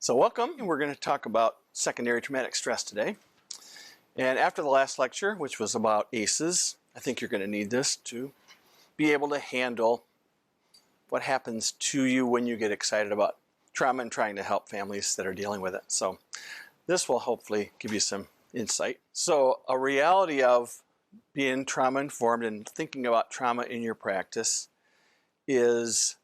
So welcome. We're going to talk about secondary traumatic stress today. And after the last lecture, which was about ACEs, I think you're going to need this to be able to handle what happens to you when you get excited about trauma and trying to help families that are dealing with it. So this will hopefully give you some insight. So a reality of being trauma informed and thinking about trauma in your practice is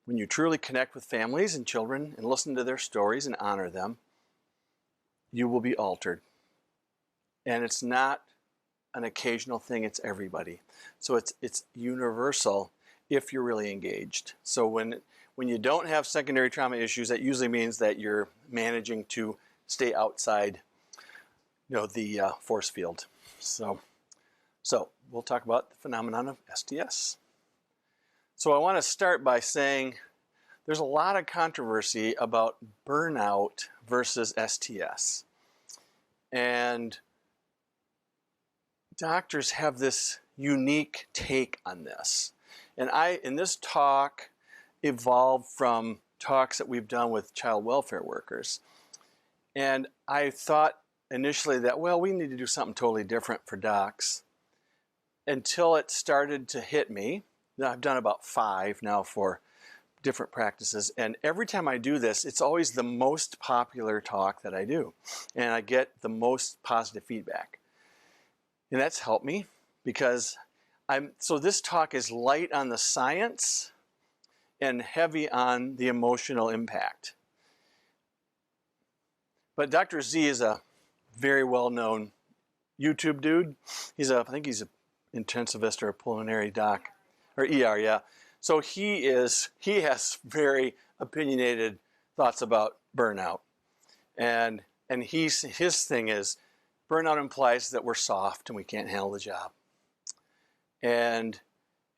when you truly connect with families and children and listen to their stories and honor them, you will be altered. And it's not an occasional thing, it's everybody. So it's universal if you're really engaged. So when you don't have secondary trauma issues, that usually means that you're managing to stay outside, the force field. So we'll talk about the phenomenon of STS. So I want to start by saying there's a lot of controversy about burnout versus STS. And doctors have this unique take on this. And in this talk evolved from talks that we've done with child welfare workers. And I thought initially that, well, we need to do something totally different for docs until it started to hit me. I've done about 5 now for different practices, and every time I do this, it's always the most popular talk that I do, and I get the most positive feedback. And that's helped me because so this talk is light on the science and heavy on the emotional impact. But Dr. Z is a very well-known YouTube dude. I think he's an intensivist or a pulmonary doc. Or ER, yeah. So he has very opinionated thoughts about burnout. And his thing is, burnout implies that we're soft and we can't handle the job. And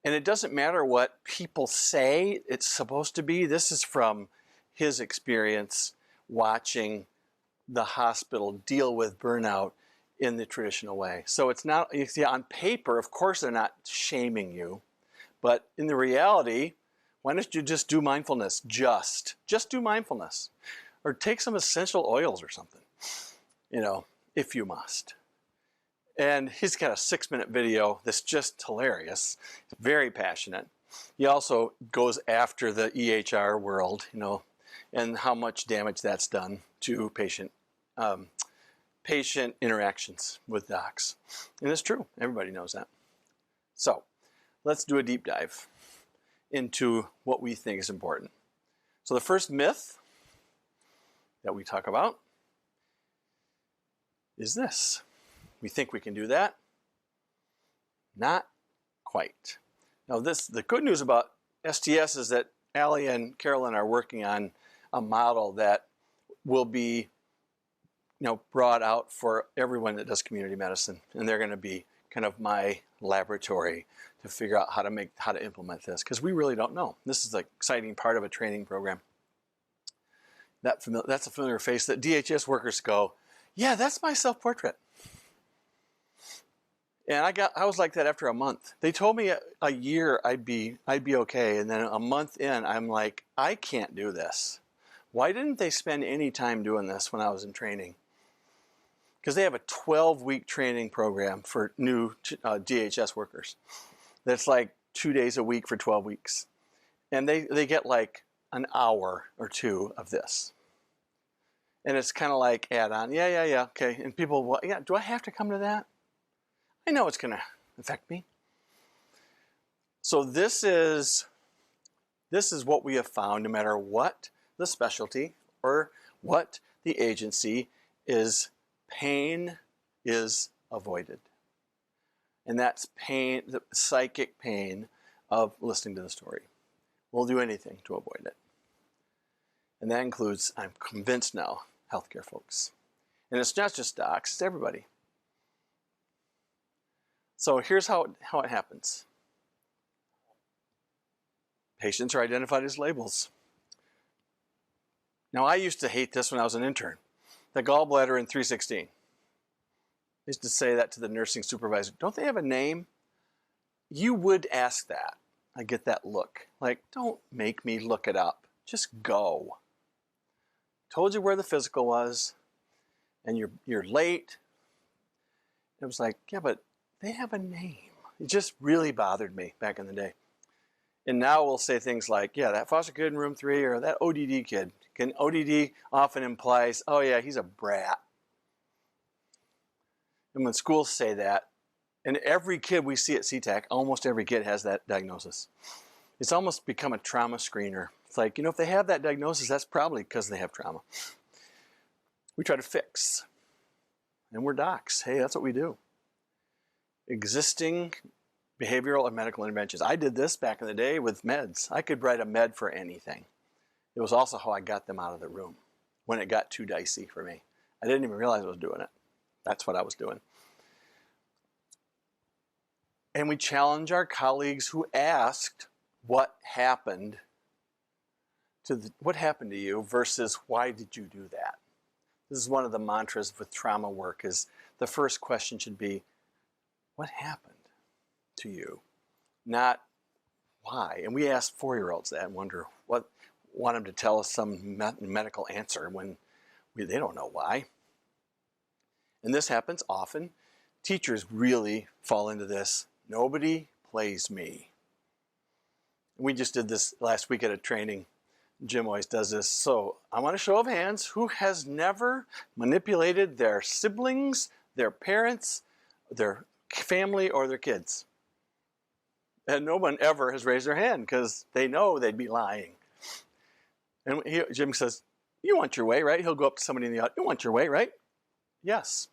it doesn't matter what people say it's supposed to be. This is from his experience watching the hospital deal with burnout in the traditional way. So it's not, you see, on paper, of course they're not shaming you. But in the reality, why don't you just do mindfulness? Just do mindfulness. Or take some essential oils or something, if you must. And he's got a 6-minute video that's just hilarious, very passionate. He also goes after the EHR world, and how much damage that's done to patient interactions with docs. And it's true, everybody knows that. So let's do a deep dive into what we think is important. So the first myth that we talk about is this. We think we can do that. Not quite. Now the good news about STS is that Allie and Carolyn are working on a model that will be brought out for everyone that does community medicine. And they're going to be kind of my laboratory to figure out how to implement this, because we really don't know. This is the exciting part of a training program. That's a familiar face that DHS workers go, yeah, that's my self-portrait. And I was like that after a month. They told me a year I'd be okay, and then a month in, I'm like, I can't do this. Why didn't they spend any time doing this when I was in training? Because they have a 12-week training program for new DHS workers. That's like 2 days a week for 12 weeks. And they get like an hour or 2 of this. And it's kind of like add-on, yeah, okay. And people, well, yeah, do I have to come to that? I know it's going to affect me. So this is what we have found, no matter what the specialty or what the agency is. Pain is avoided. And that's pain, the psychic pain of listening to the story. We'll do anything to avoid it. And that includes, I'm convinced now, healthcare folks. And it's not just docs, it's everybody. So here's how it happens. Patients are identified as labels. Now I used to hate this when I was an intern. The gallbladder in 316. I used to say that to the nursing supervisor. Don't they have a name? You would ask that. I get that look. Like, don't make me look it up. Just go. told you where the physical was, and you're late. It was like, yeah, but they have a name. It just really bothered me back in the day. And now we'll say things like, yeah, that foster kid in room 3 or that ODD kid. ODD often implies, oh yeah, he's a brat. And when schools say that, and every kid we see at CTAC, almost every kid has that diagnosis. It's almost become a trauma screener. It's like, if they have that diagnosis, that's probably because they have trauma. We try to fix. And we're docs. Hey, that's what we do. Existing behavioral and medical interventions. I did this back in the day with meds. I could write a med for anything. It was also how I got them out of the room when it got too dicey for me. I didn't even realize I was doing it. That's what I was doing. And we challenge our colleagues who asked what happened to you versus why did you do that? This is one of the mantras with trauma work is the first question should be, what happened to you? Not why. And we ask 4-year-olds that and wonder want them to tell us some medical answer when they don't know why. And this happens often. Teachers really fall into this. Nobody plays me. We just did this last week at a training. Jim always does this. So I want a show of hands. Who has never manipulated their siblings, their parents, their family, or their kids? And no one ever has raised their hand because they know they'd be lying. And Jim says, you want your way, right? He'll go up to somebody in the audience. You want your way, right? Yes.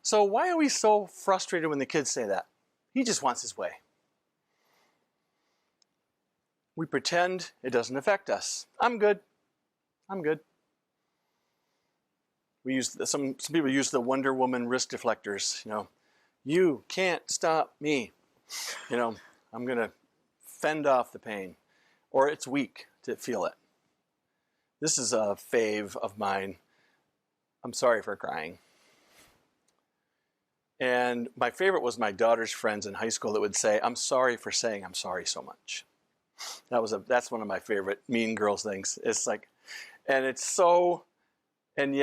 So why are we so frustrated when the kids say that? He just wants his way. We pretend it doesn't affect us. I'm good. I'm good. We use some people use the Wonder Woman wrist deflectors. You can't stop me. I'm going to fend off the pain. Or it's weak to feel it. This is a fave of mine. I'm sorry for crying. And my favorite was my daughter's friends in high school that would say, I'm sorry for saying I'm sorry so much. That's one of my favorite mean girls things. It's like, and it's so, and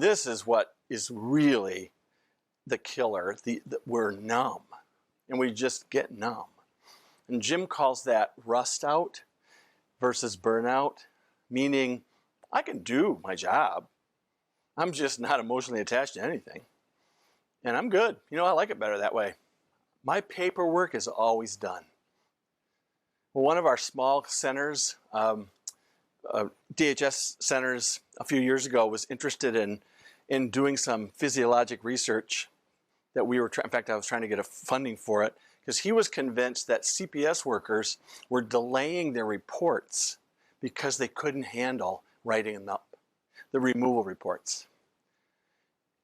this is what is really the killer. We're numb, and we just get numb. And Jim calls that rust out versus burnout, meaning I can do my job. I'm just not emotionally attached to anything. And I'm good. I like it better that way. My paperwork is always done. Well, one of our small centers, DHS centers a few years ago was interested in doing some physiologic research that we were, in fact, I was trying to get funding for it because he was convinced that CPS workers were delaying their reports because they couldn't handle writing them up, the removal reports.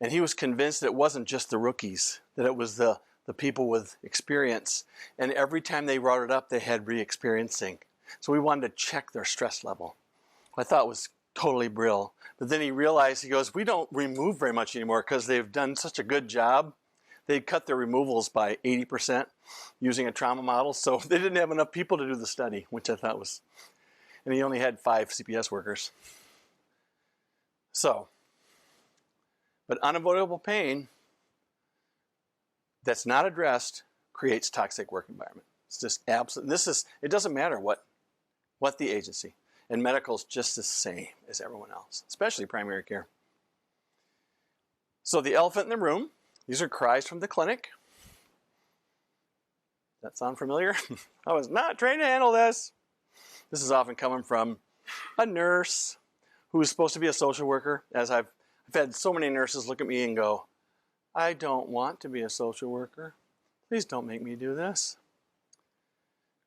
And he was convinced that it wasn't just the rookies, that it was the people with experience. And every time they wrote it up, they had re-experiencing. So we wanted to check their stress level. I thought it was totally brilliant. But then he realized, he goes, we don't remove very much anymore because they've done such a good job. They cut their removals by 80% using a trauma model. So they didn't have enough people to do the study, which I thought was, and he only had 5 CPS workers. So, but unavoidable pain that's not addressed creates toxic work environment. It's just absolute. It doesn't matter what the agency, and medical is just the same as everyone else, especially primary care. So the elephant in the room, these are cries from the clinic. That sound familiar? I was not trained to handle this. This is often coming from a nurse who is supposed to be a social worker, as I've had so many nurses look at me and go, I don't want to be a social worker. Please don't make me do this.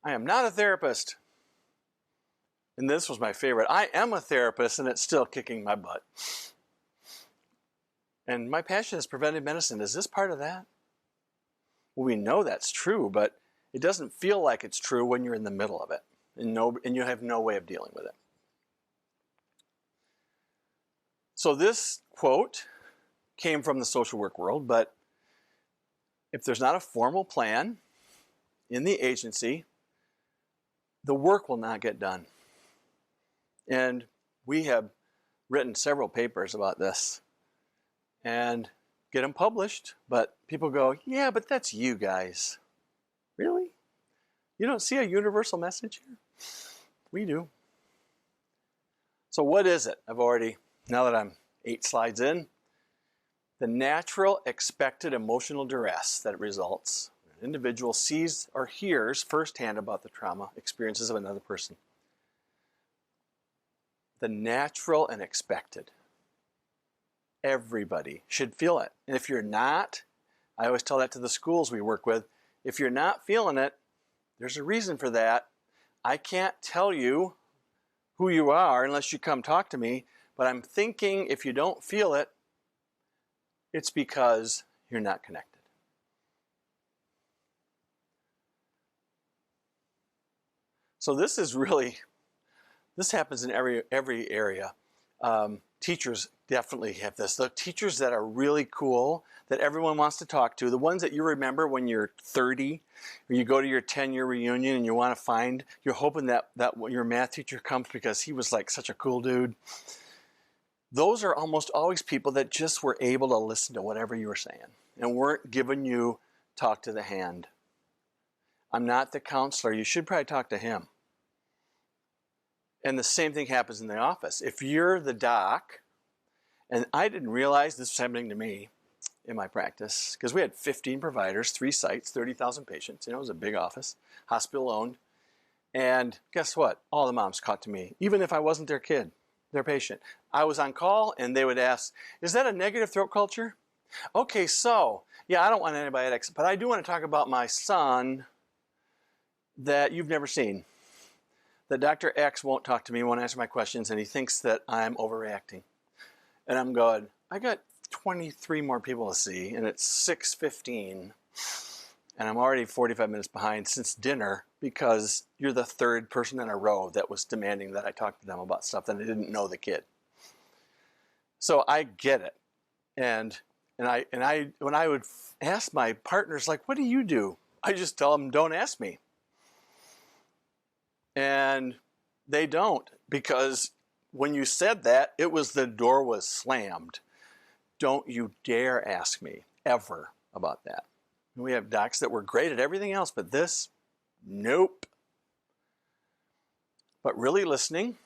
I am not a therapist. And this was my favorite. I am a therapist and it's still kicking my butt. And my passion is preventive medicine. Is this part of that? Well, we know that's true, but it doesn't feel like it's true when you're in the middle of it and you have no way of dealing with it. So this quote came from the social work world, but if there's not a formal plan in the agency, the work will not get done. And we have written several papers about this and get them published, but people go, yeah, but that's you guys. Really? You don't see a universal message here? We do. So what is it? Now that I'm 8 slides in, the natural expected emotional duress that results when an individual sees or hears firsthand about the trauma experiences of another person. The natural and expected. Everybody should feel it. And if you're not, I always tell that to the schools we work with, if you're not feeling it, there's a reason for that. I can't tell you who you are unless you come talk to me, but I'm thinking if you don't feel it, it's because you're not connected. So this happens in every area. Teachers definitely have this. The teachers that are really cool, that everyone wants to talk to, the ones that you remember when you're 30, or you go to your 10-year reunion and you want to find, you're hoping that your math teacher comes because he was like such a cool dude. Those are almost always people that just were able to listen to whatever you were saying and weren't giving you talk to the hand. I'm not the counselor. You should probably talk to him. And the same thing happens in the office. If you're the doc, and I didn't realize this was happening to me in my practice, because we had 15 providers, 3 sites, 30,000 patients. It was a big office, hospital owned. And guess what? All the moms talked to me, even if I wasn't their kid, their patient. I was on call and they would ask, is that a negative throat culture? Okay, so, yeah, I don't want antibiotics, but I do want to talk about my son that you've never seen. That Dr. X won't talk to me, won't answer my questions, and he thinks that I'm overreacting. And I'm going, I got 23 more people to see, and it's 6:15, and I'm already 45 minutes behind since dinner because you're the 3rd person in a row that was demanding that I talk to them about stuff that I didn't know the kid. So I get it. And when I would ask my partners, like, what do you do? I just tell them, don't ask me. And they don't, because when you said that, it was the door was slammed. Don't you dare ask me ever about that. We have docs that were great at everything else, but this, nope. But really listening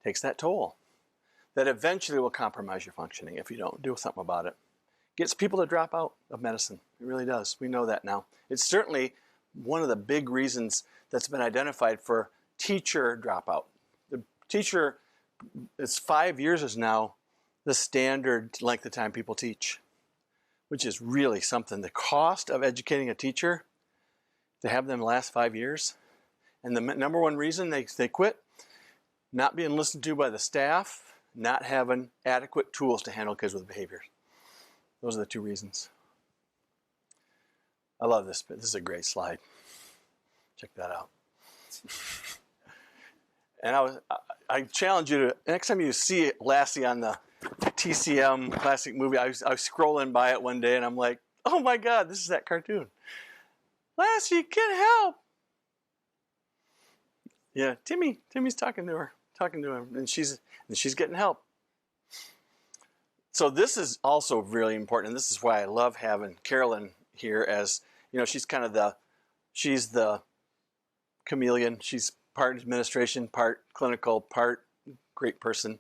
takes that toll that eventually will compromise your functioning if you don't do something about it. Gets people to drop out of medicine. It really does. We know that now. It's certainly one of the big reasons that's been identified for teacher dropout. The teacher, it's 5 years is now the standard length of time people teach, which is really something. The cost of educating a teacher to have them last 5 years, and the number one reason they quit, not being listened to by the staff, not having adequate tools to handle kids with behaviors. Those are the 2 reasons. I love this, but this is a great slide. Check that out. And I challenge you to, next time you see Lassie on the TCM classic movie, I was scrolling by it one day and I'm like, oh my God, this is that cartoon. Lassie, get help. Yeah, Timmy's talking to him, and she's getting help. So this is also really important, and this is why I love having Carolyn here, as you know, she's the chameleon. She's part administration, part clinical, part great person,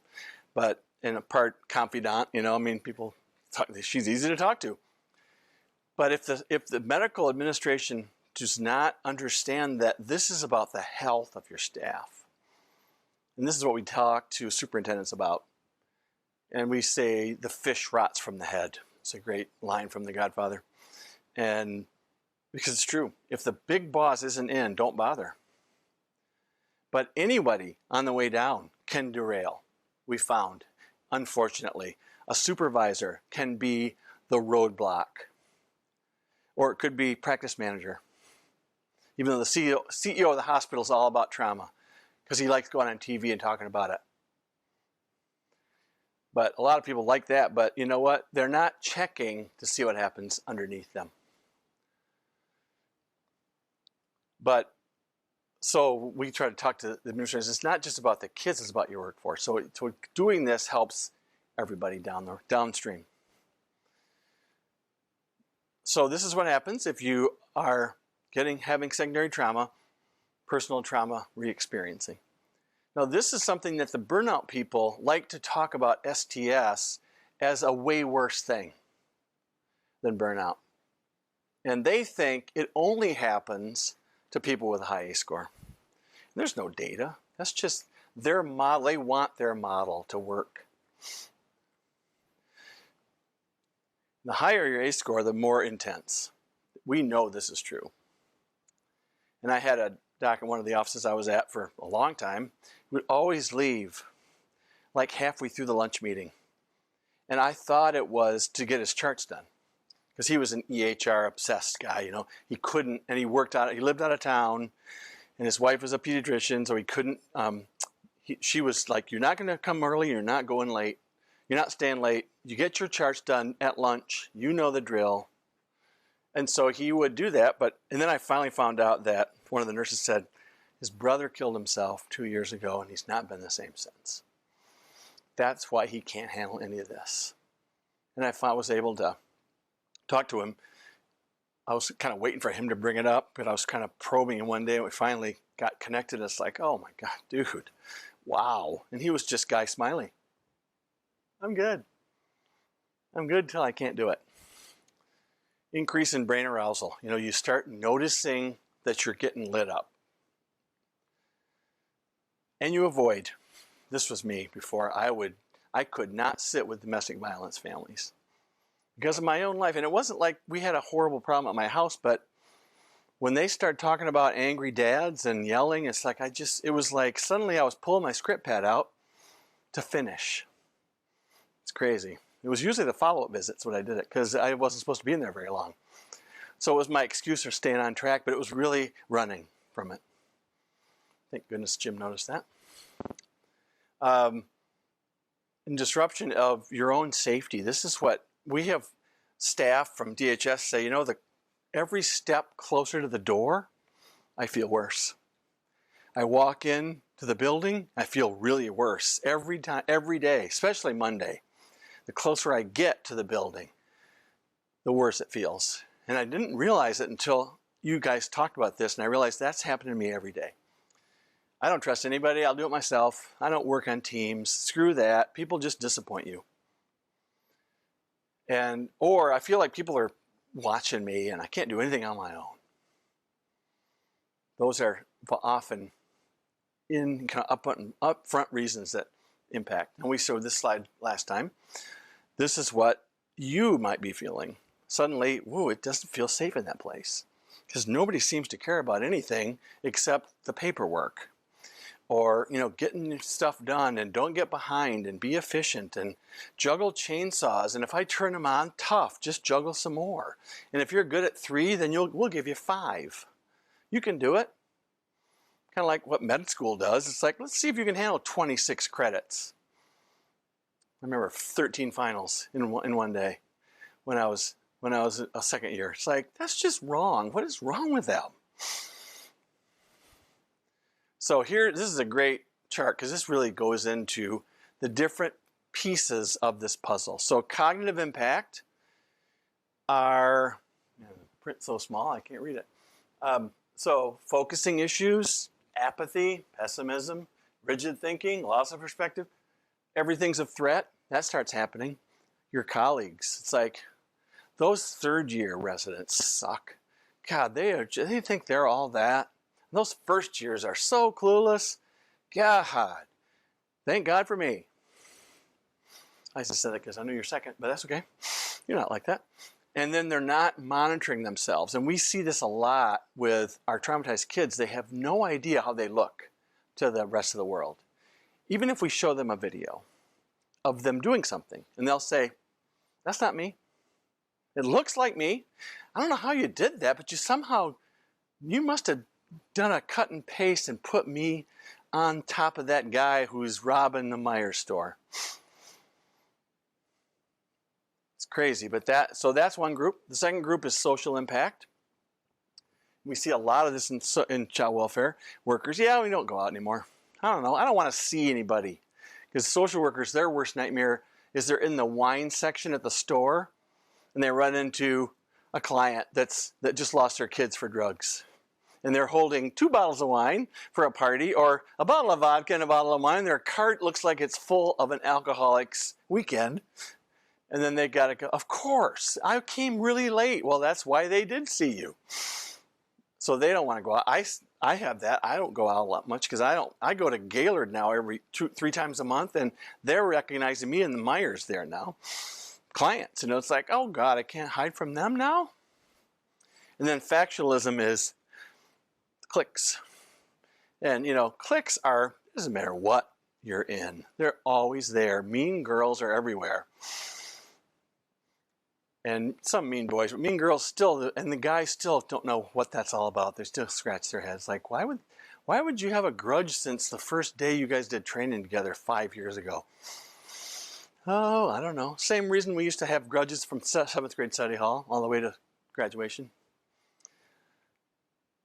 and a part confidant. You know, I mean, people talk, she's easy to talk to. But if the medical administration does not understand that this is about the health of your staff, and this is what we talk to superintendents about, and we say the fish rots from the head. It's a great line from The Godfather, and because it's true. If the big boss isn't in, don't bother. But anybody on the way down can derail, we found. Unfortunately, a supervisor can be the roadblock. Or it could be practice manager. Even though the CEO of the hospital is all about trauma, because he likes going on TV and talking about it. But a lot of people like that, but you know what? They're not checking to see what happens underneath them. But So we try to talk to the administrators. It's not just about the kids, it's about your workforce. So doing this helps everybody downstream. So this is what happens if you are having secondary trauma, personal trauma re-experiencing. Now this is something that the burnout people like to talk about STS as a way worse thing than burnout. And they think it only happens to people with a high ACE score. There's no data. That's just their model. They want their model to work. The higher your ACE score, the more intense. We know this is true. And I had a doc in one of the offices I was at for a long time. He would always leave like halfway through the lunch meeting. And I thought it was to get his charts done. Because he was an EHR obsessed guy, you know. He couldn't, and he lived out of town, and his wife was a pediatrician, so he couldn't, she was like, you're not gonna come early, you're not going late, you're not staying late, you get your charts done at lunch, you know the drill. And so he would do that, and then I finally found out that one of the nurses said, his brother killed himself 2 years ago, and he's not been the same since. That's why he can't handle any of this. And I was able to talk to him. I was kind of waiting for him to bring it up, but I was kind of probing him one day, and we finally got connected. It's like, oh my God, dude, wow. And he was just guy smiling. I'm good. I'm good till I can't do it. Increase in brain arousal. You know, you start noticing that you're getting lit up. And you avoid. This was me before. I could not sit with domestic violence families because of my own life. And it wasn't like we had a horrible problem at my house, but when they started talking about angry dads and yelling, it's like it was like suddenly I was pulling my script pad out to finish. It's crazy. It was usually the follow-up visits when I did it because I wasn't supposed to be in there very long. So it was my excuse for staying on track, but it was really running from it. Thank goodness Jim noticed that. And disruption of your own safety. This is what we have staff from DHS say, you know, every step closer to the door, I feel worse. I walk in to the building, I feel really worse every time, every day, especially Monday. The closer I get to the building, the worse it feels. And I didn't realize it until you guys talked about this, and I realized that's happening to me every day. I don't trust anybody. I'll do it myself. I don't work on teams. Screw that. People just disappoint you. Or I feel like people are watching me and I can't do anything on my own. Those are often in kind of upfront reasons that impact. And we showed this slide last time. This is what you might be feeling. Suddenly, whoa, it doesn't feel safe in that place because nobody seems to care about anything except the paperwork. Or, you know, getting stuff done and don't get behind and be efficient and juggle chainsaws. And if I turn them on, tough, just juggle some more. And if you're good at 3, then we'll give you 5. You can do it. Kind of like what med school does. It's like, let's see if you can handle 26 credits. I remember 13 finals in one day when I was a second year. It's like, that's just wrong. What is wrong with them? So here, this is a great chart because this really goes into the different pieces of this puzzle. So cognitive impact are, print so small I can't read it. So focusing issues, apathy, pessimism, rigid thinking, loss of perspective, everything's a threat. That starts happening. Your colleagues, it's like those third-year residents suck. God, they think they're all that. Those first years are so clueless. God, thank God for me. I just said that because I knew you're second, but that's okay. You're not like that. And then they're not monitoring themselves. And we see this a lot with our traumatized kids. They have no idea how they look to the rest of the world. Even if we show them a video of them doing something, and they'll say, that's not me. It looks like me. I don't know how you did that, but you must have done a cut and paste and put me on top of that guy who's robbing the Meijer store. It's crazy, but so that's one group. The second group is social impact. we see a lot of this in child welfare workers. Yeah, we don't go out anymore. I don't know. I don't want to see anybody. Because social workers, their worst nightmare is they're in the wine section at the store and they run into a client that just lost their kids for drugs. And they're holding 2 bottles of wine for a party, or a bottle of vodka and a bottle of wine. Their cart looks like it's full of an alcoholic's weekend. And then they got to go, of course, I came really late. Well, that's why they did see you. So they don't want to go out. I have that. I don't go out a lot much because I go to Gaylord now every 3 times a month, and they're recognizing me in the Myers there now. Clients, it's like, oh God, I can't hide from them now. And then factualism is clicks. And clicks are, doesn't matter what you're in, they're always there. Mean girls are everywhere. And some mean boys, but mean girls still, and the guys still don't know what that's all about. They still scratch their heads like, why would you have a grudge since the first day you guys did training together 5 years ago? Oh, I don't know. Same reason we used to have grudges from 7th grade study hall all the way to graduation.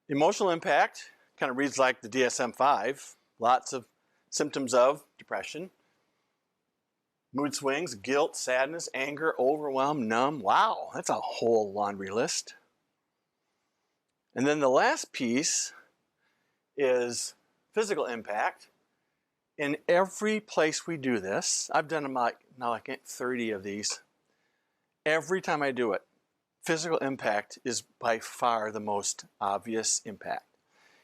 Emotional impact kind of reads like the DSM-5. Lots of symptoms of depression. Mood swings, guilt, sadness, anger, overwhelm, numb. Wow, that's a whole laundry list. And then the last piece is physical impact. In every place we do this, I've done about now I can't 30 of these. Every time I do it, physical impact is by far the most obvious impact.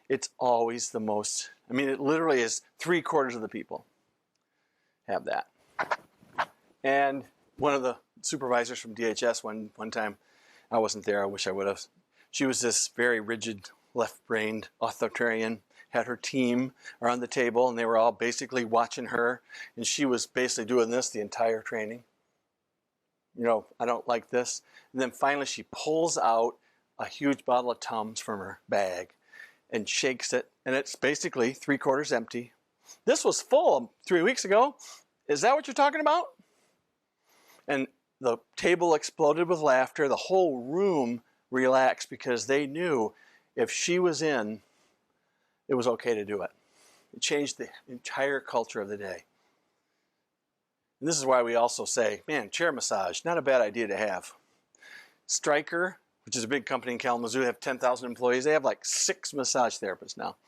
It's always the most, it literally is 3/4 of the people have that. And one of the supervisors from DHS one time, I wasn't there, I wish I would have. She was this very rigid, left-brained authoritarian, had her team around the table, and they were all basically watching her, and she was basically doing this the entire training. I don't like this. And then finally she pulls out a huge bottle of Tums from her bag and shakes it, and it's basically 3/4 empty. This was full 3 weeks ago. Is that what you're talking about? And the table exploded with laughter. The whole room relaxed because they knew if she was in, it was okay to do it. It changed the entire culture of the day. And this is why we also say, man, chair massage, not a bad idea to have. Stryker, which is a big company in Kalamazoo, they have 10,000 employees. They have like 6 massage therapists now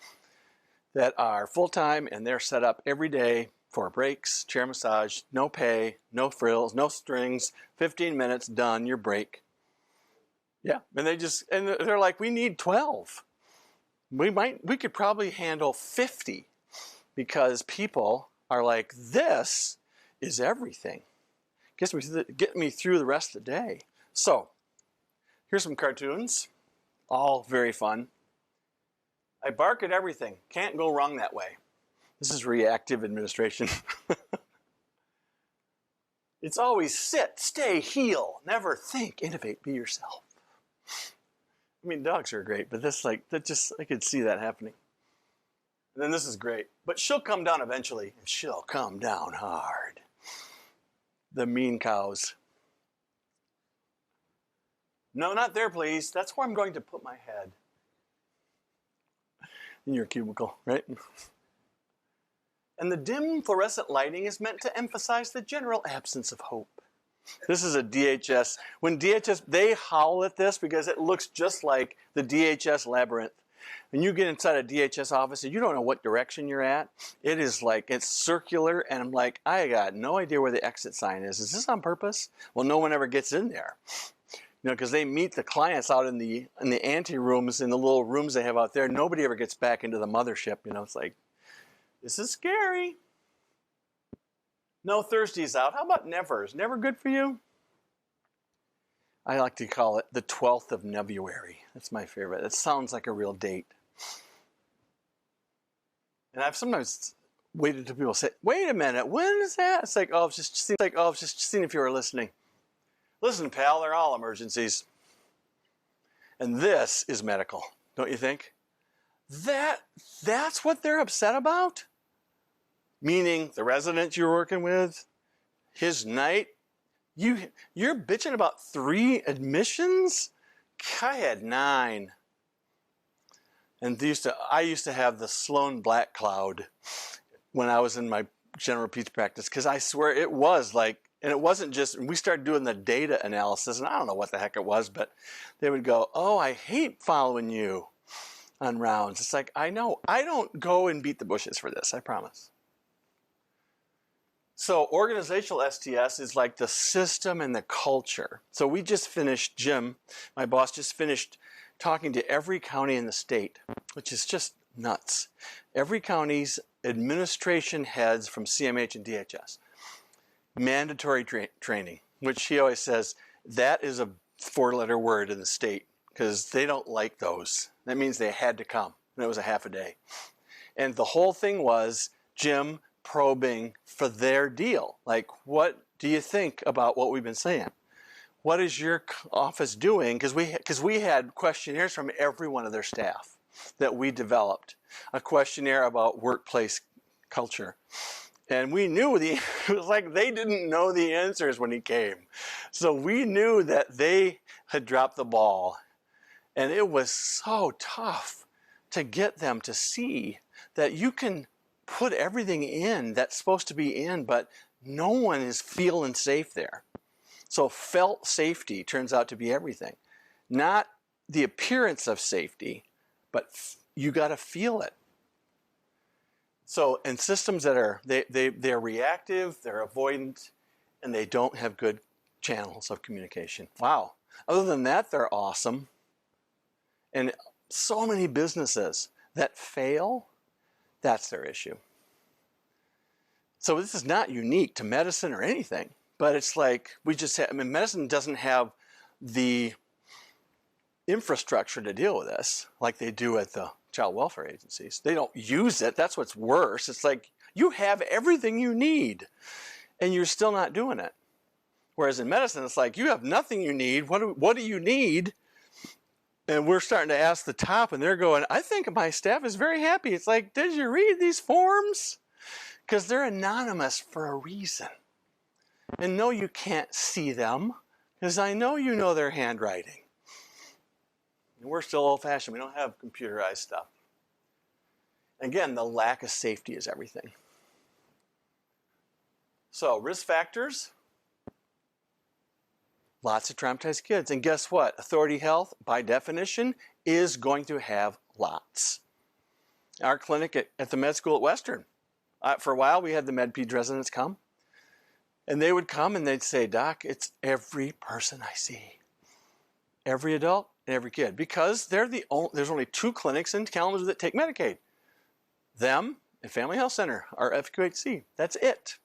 that are full-time, and they're set up every day for breaks, chair massage, no pay, no frills, no strings, 15 minutes, done, your break. Yeah, and they're like, we need 12. We could probably handle 50 because people are like, this is everything. Get me through the rest of the day. So, here's some cartoons, all very fun. I bark at everything. Can't go wrong that way. This is reactive administration. It's always sit, stay, heal, never think, innovate, be yourself. Dogs are great, but I could see that happening. And then this is great. But she'll come down eventually, and she'll come down hard. The mean cows. No, not there, please. That's where I'm going to put my head. In your cubicle, right? And the dim fluorescent lighting is meant to emphasize the general absence of hope. This is a DHS. When DHS, they howl at this because it looks just like the DHS labyrinth. When you get inside a DHS office and you don't know what direction you're at, it is like, it's circular, and I'm like, I got no idea where the exit sign is. Is this on purpose? Well, no one ever gets in there. Because they meet the clients out in the ante rooms, in the little rooms they have out there. Nobody ever gets back into the mothership. It's like, this is scary. No Thursdays out. How about never? Is never good for you? I like to call it the 12th of Nevuary. That's my favorite. It sounds like a real date. And I've sometimes waited until people say, wait a minute, when is that? It's like, oh, it's just seeing if you were listening. Listen, pal, they're all emergencies. And this is medical, don't you think? That's what they're upset about? Meaning the resident you're working with, his night, you're bitching about 3 admissions? I had 9. And I used to have the Sloane black cloud when I was in my general peach practice, because I swear it was like, and it wasn't just, we started doing the data analysis, and I don't know what the heck it was, but they would go, oh, I hate following you on rounds. It's like, I know, I don't go and beat the bushes for this, I promise. So organizational STS is like the system and the culture. So we just finished, Jim, my boss, just finished talking to every county in the state, which is just nuts. Every county's administration heads from CMH and DHS. Mandatory training, which he always says, that is a 4-letter word in the state because they don't like those. That means they had to come, and it was a half a day. And the whole thing was Jim probing for their deal. Like, what do you think about what we've been saying? What is your office doing? Because we had questionnaires from every one of their staff that we developed. A questionnaire about workplace culture. And we knew it was like they didn't know the answers when he came. So we knew that they had dropped the ball. And it was so tough to get them to see that you can put everything in that's supposed to be in, but no one is feeling safe there. So felt safety turns out to be everything. Not the appearance of safety, but you got to feel it. So, and systems that are, they're reactive, they're avoidant, and they don't have good channels of communication. Wow. Other than that, they're awesome. And so many businesses that fail, that's their issue. So this is not unique to medicine or anything, but it's like we just have, I mean, medicine doesn't have the infrastructure to deal with this like they do at the child welfare agencies. They don't use it. That's what's worse. It's like you have everything you need and you're still not doing it. Whereas in medicine, it's like you have nothing you need. What do you need? And we're starting to ask the top, and they're going, I think my staff is very happy. It's like, did you read these forms? Because they're anonymous for a reason. And no, you can't see them, because I know you know their handwriting. And we're still old-fashioned. We don't have computerized stuff. Again, the lack of safety is everything. So, risk factors. Lots of traumatized kids. And guess what? Authority health, by definition, is going to have lots. Our clinic at the med school at Western, for a while we had the med peds residents come. And they would come and they'd say, Doc, it's every person I see. Every adult and every kid. Because there's only 2 clinics in Kalamazoo that take Medicaid. Them and Family Health Center are FQHC. That's it.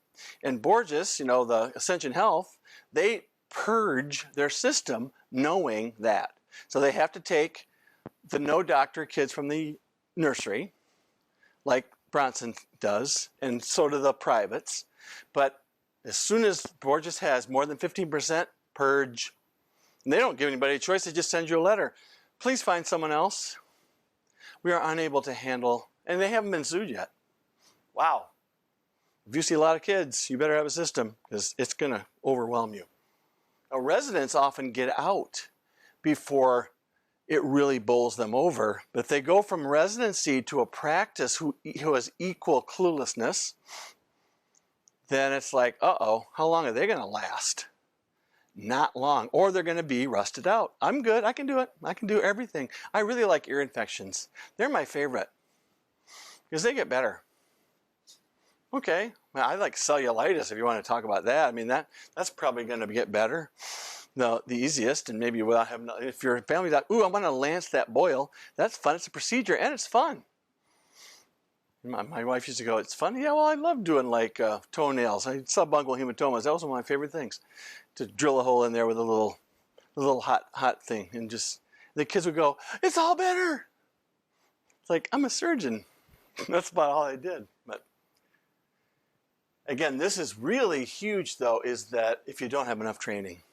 And Borges, the Ascension Health, they purge their system knowing that. So they have to take the no doctor kids from the nursery, like Bronson does, and so do the privates. But as soon as Borges has more than 15%, purge. And they don't give anybody a choice, they just send you a letter. Please find someone else. We are unable to handle, and they haven't been sued yet. Wow. If you see a lot of kids, you better have a system, because it's going to overwhelm you. Now, residents often get out before it really bowls them over. But if they go from residency to a practice who has equal cluelessness, then it's like, uh-oh, how long are they going to last? Not long. Or they're going to be rusted out. I'm good. I can do it. I can do everything. I really like ear infections. They're my favorite because they get better. Okay, I like cellulitis if you want to talk about that. I mean, that's probably going to get better. The easiest, and maybe without having, if your family's like, ooh, I want to lance that boil, that's fun. It's a procedure, and it's fun. My wife used to go, it's fun? Yeah, well, I love doing like toenails. Subungual hematomas. That was one of my favorite things, to drill a hole in there with a little hot thing. And just, the kids would go, it's all better. It's like, I'm a surgeon. That's about all I did. But again, this is really huge, though, is that if you don't have enough training,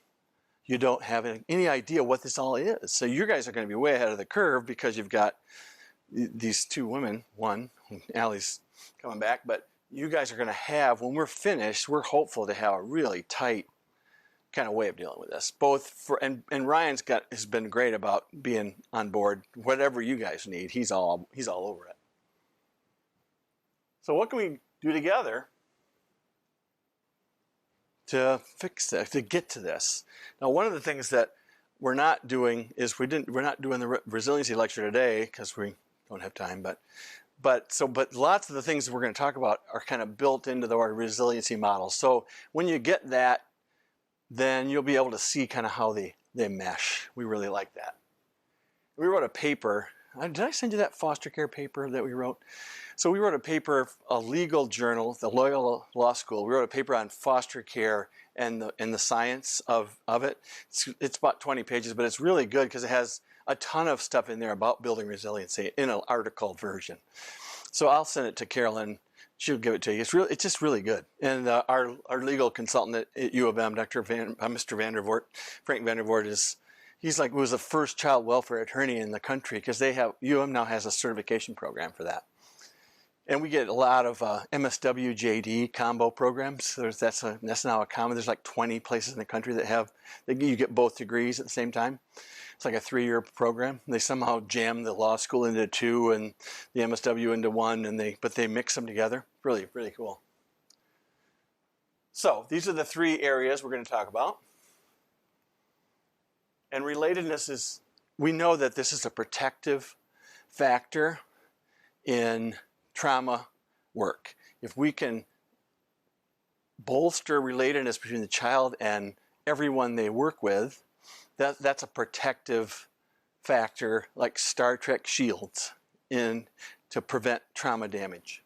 you don't have any idea what this all is. So you guys are going to be way ahead of the curve because you've got these 2 women. One, Allie's coming back, but you guys are going to have, when we're finished, we're hopeful to have a really tight kind of way of dealing with this. Both for and has been great about being on board. Whatever you guys need, he's all over it. So what can we do together to fix this, to get to this? Now, one of the things that we're not doing is we're not doing the resiliency lecture today because we don't have time. But lots of the things we're going to talk about are kind of built into our resiliency model. So when you get that, then you'll be able to see kind of how they mesh. We really like that. We wrote a paper. Did I send you that foster care paper that we wrote? So we wrote a paper, a legal journal, the Loyola Law School. We wrote a paper on foster care and the science of it. It's about 20 pages, but it's really good because it has a ton of stuff in there about building resiliency in an article version. So I'll send it to Carolyn. She'll give it to you. It's just really good. And our legal consultant at U of M, Mr. Vandervoort, Frank Vandervoort, was the first child welfare attorney in the country because U of M now has a certification program for that. And we get a lot of MSW JD combo programs. That's now a common. There's like 20 places in the country that you get both degrees at the same time. It's like a 3-year program. They somehow jam the law school into 2 and the MSW into 1, but they mix them together. Really, really cool. So these are the 3 areas we're going to talk about. And relatedness we know that this is a protective factor in trauma work. If we can bolster relatedness between the child and everyone they work with, that's a protective factor like Star Trek shields to prevent trauma damage.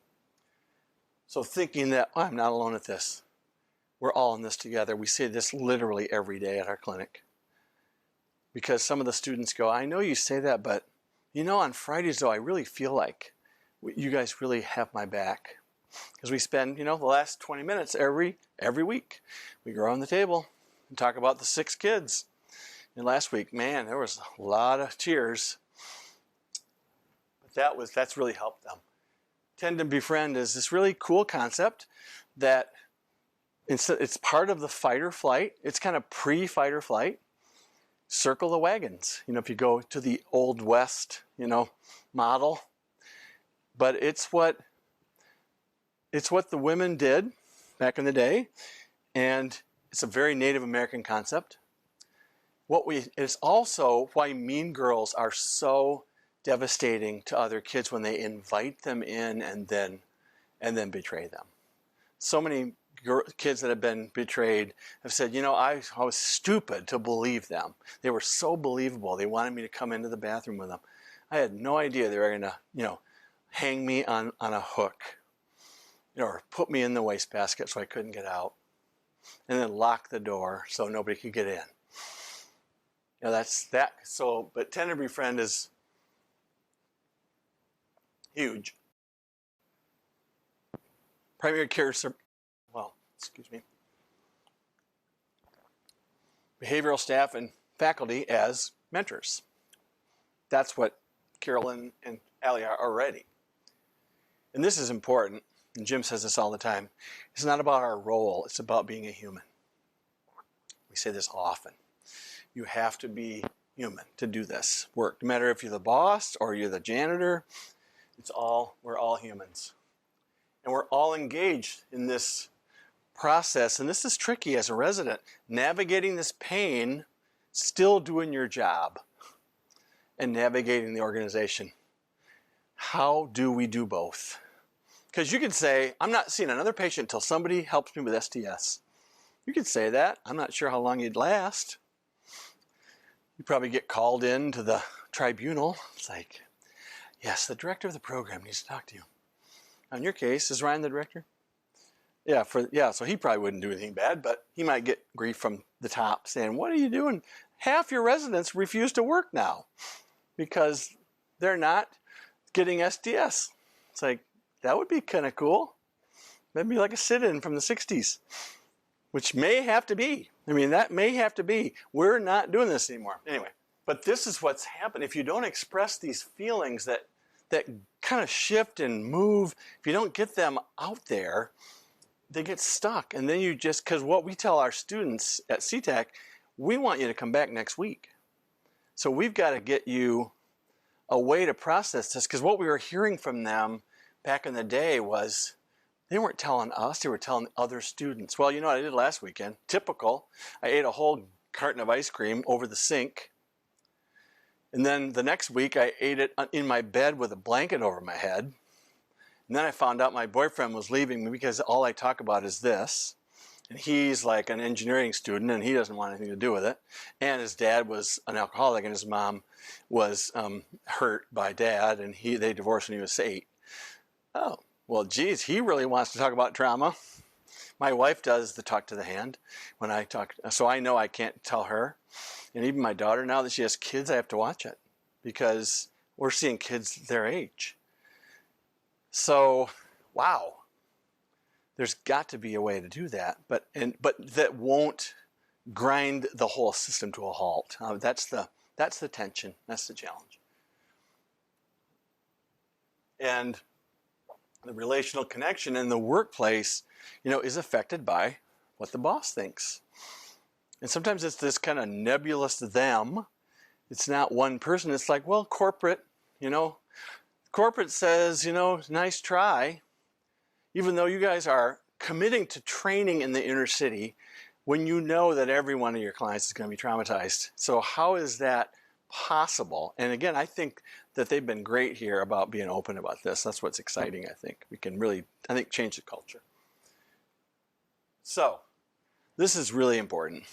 So thinking that, I'm not alone at this. We're all in this together. We say this literally every day at our clinic. Because some of the students go, I know you say that, but on Fridays though, I really feel like you guys really have my back. Because we spend, the last 20 minutes every week. We go around the table and talk about the 6 kids. And last week, man, there was a lot of tears. But that's really helped them. Tend to Befriend is this really cool concept that it's part of the fight or flight. It's kind of pre-fight or flight. Circle the wagons. If you go to the Old West, model. But it's what the women did back in the day, and it's a very Native American concept. It's also why mean girls are so devastating to other kids when they invite them in and then betray them. So many kids that have been betrayed have said, I was stupid to believe them. They were so believable. They wanted me to come into the bathroom with them. I had no idea they were going to, hang me on a hook, or put me in the wastebasket so I couldn't get out, and then lock the door so nobody could get in. That's that. So, but Tend to Befriend is huge. Primary care, behavioral staff and faculty as mentors. That's what Carolyn and Allie are already. And this is important, and Jim says this all the time. It's not about our role, it's about being a human. We say this often. You have to be human to do this work. No matter if you're the boss or you're the janitor, we're all humans. And we're all engaged in this process, and this is tricky as a resident, navigating this pain, still doing your job, and navigating the organization. How do we do both? Because you could say, I'm not seeing another patient until somebody helps me with STS. You could say that. I'm not sure how long you'd last. You probably get called in to the tribunal. It's like, yes, the director of the program needs to talk to you. Now, in your case, is Ryan the director? Yeah, so he probably wouldn't do anything bad, but he might get grief from the top saying, what are you doing? Half your residents refuse to work now because they're not getting SDS. It's like, that would be kind of cool. That'd be like a sit-in from the 60s, which may have to be. That may have to be. We're not doing this anymore. Anyway, but this is what's happened. If you don't express these feelings that kind of shift and move, if you don't get them out there, they get stuck. And then you just, because what we tell our students at CTAC, we want you to come back next week. So we've got to get you a way to process this, because what we were hearing from them back in the day was they weren't telling us, they were telling other students. Well, you know what I did last weekend? Typical. I ate a whole carton of ice cream over the sink. And then the next week I ate it in my bed with a blanket over my head. And then I found out my boyfriend was leaving me because all I talk about is this. And he's like an engineering student and he doesn't want anything to do with it. And his dad was an alcoholic and his mom was hurt by dad, and they divorced when he was 8. Oh, well, geez, he really wants to talk about trauma. My wife does the talk to the hand when I talk, so I know I can't tell her. And even my daughter, now that she has kids, I have to watch it because we're seeing kids their age. So, wow. There's got to be a way to do that, but that won't grind the whole system to a halt. That's the tension. That's the challenge. And the relational connection in the workplace, is affected by what the boss thinks. And sometimes it's this kind of nebulous them. It's not one person. It's like, well, corporate, corporate says, nice try. Even though you guys are committing to training in the inner city when you know that every one of your clients is going to be traumatized. So how is that possible? And again, I think that they've been great here about being open about this. That's what's exciting, I think. We can really, change the culture. So this is really important.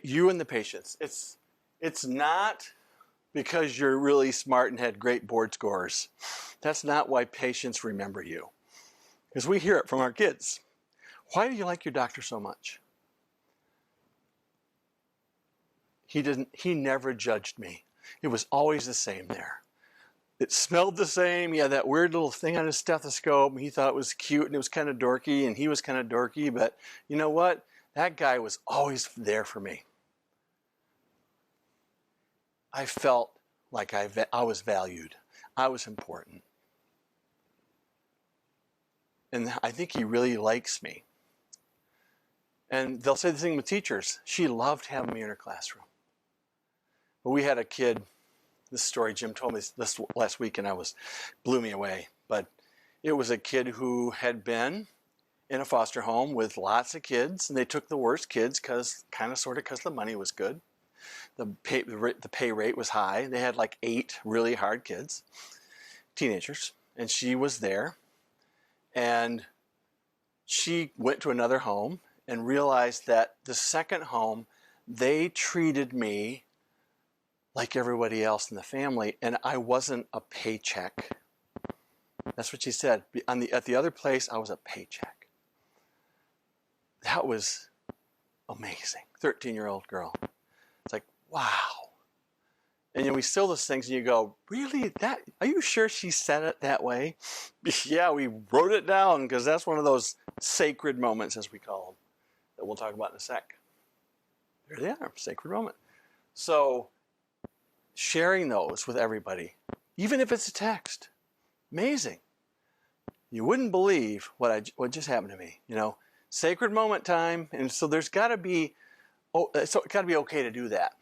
You and the patients. It's not because you're really smart and had great board scores. That's not why patients remember you. Because we hear it from our kids. Why do you like your doctor so much? He never judged me. It was always the same there. It smelled the same. He had that weird little thing on his stethoscope. And he thought it was cute and it was kind of dorky and he was kind of dorky. But you know what? That guy was always there for me. I felt like I was valued. I was important. And I think he really likes me. And they'll say the thing with teachers. She loved having me in her classroom. But we had a kid, this story Jim told me this last week and blew me away. But it was a kid who had been in a foster home with lots of kids. And they took the worst kids because the money was good. The pay rate was high. They had like 8 really hard kids, teenagers, and she was there. And she went to another home and realized that the second home, they treated me like everybody else in the family, and I wasn't a paycheck. That's what she said. At the other place, I was a paycheck. That was amazing. 13-year-old girl. It's like, wow. And we still those things and you go, really? Are you sure she said it that way? Yeah, we wrote it down because that's one of those sacred moments, as we call them, that we'll talk about in a sec. There they are, sacred moment. So sharing those with everybody, even if it's a text, amazing. You wouldn't believe what just happened to me. Sacred moment time, and so there's got to be. So it's got to be okay to do that.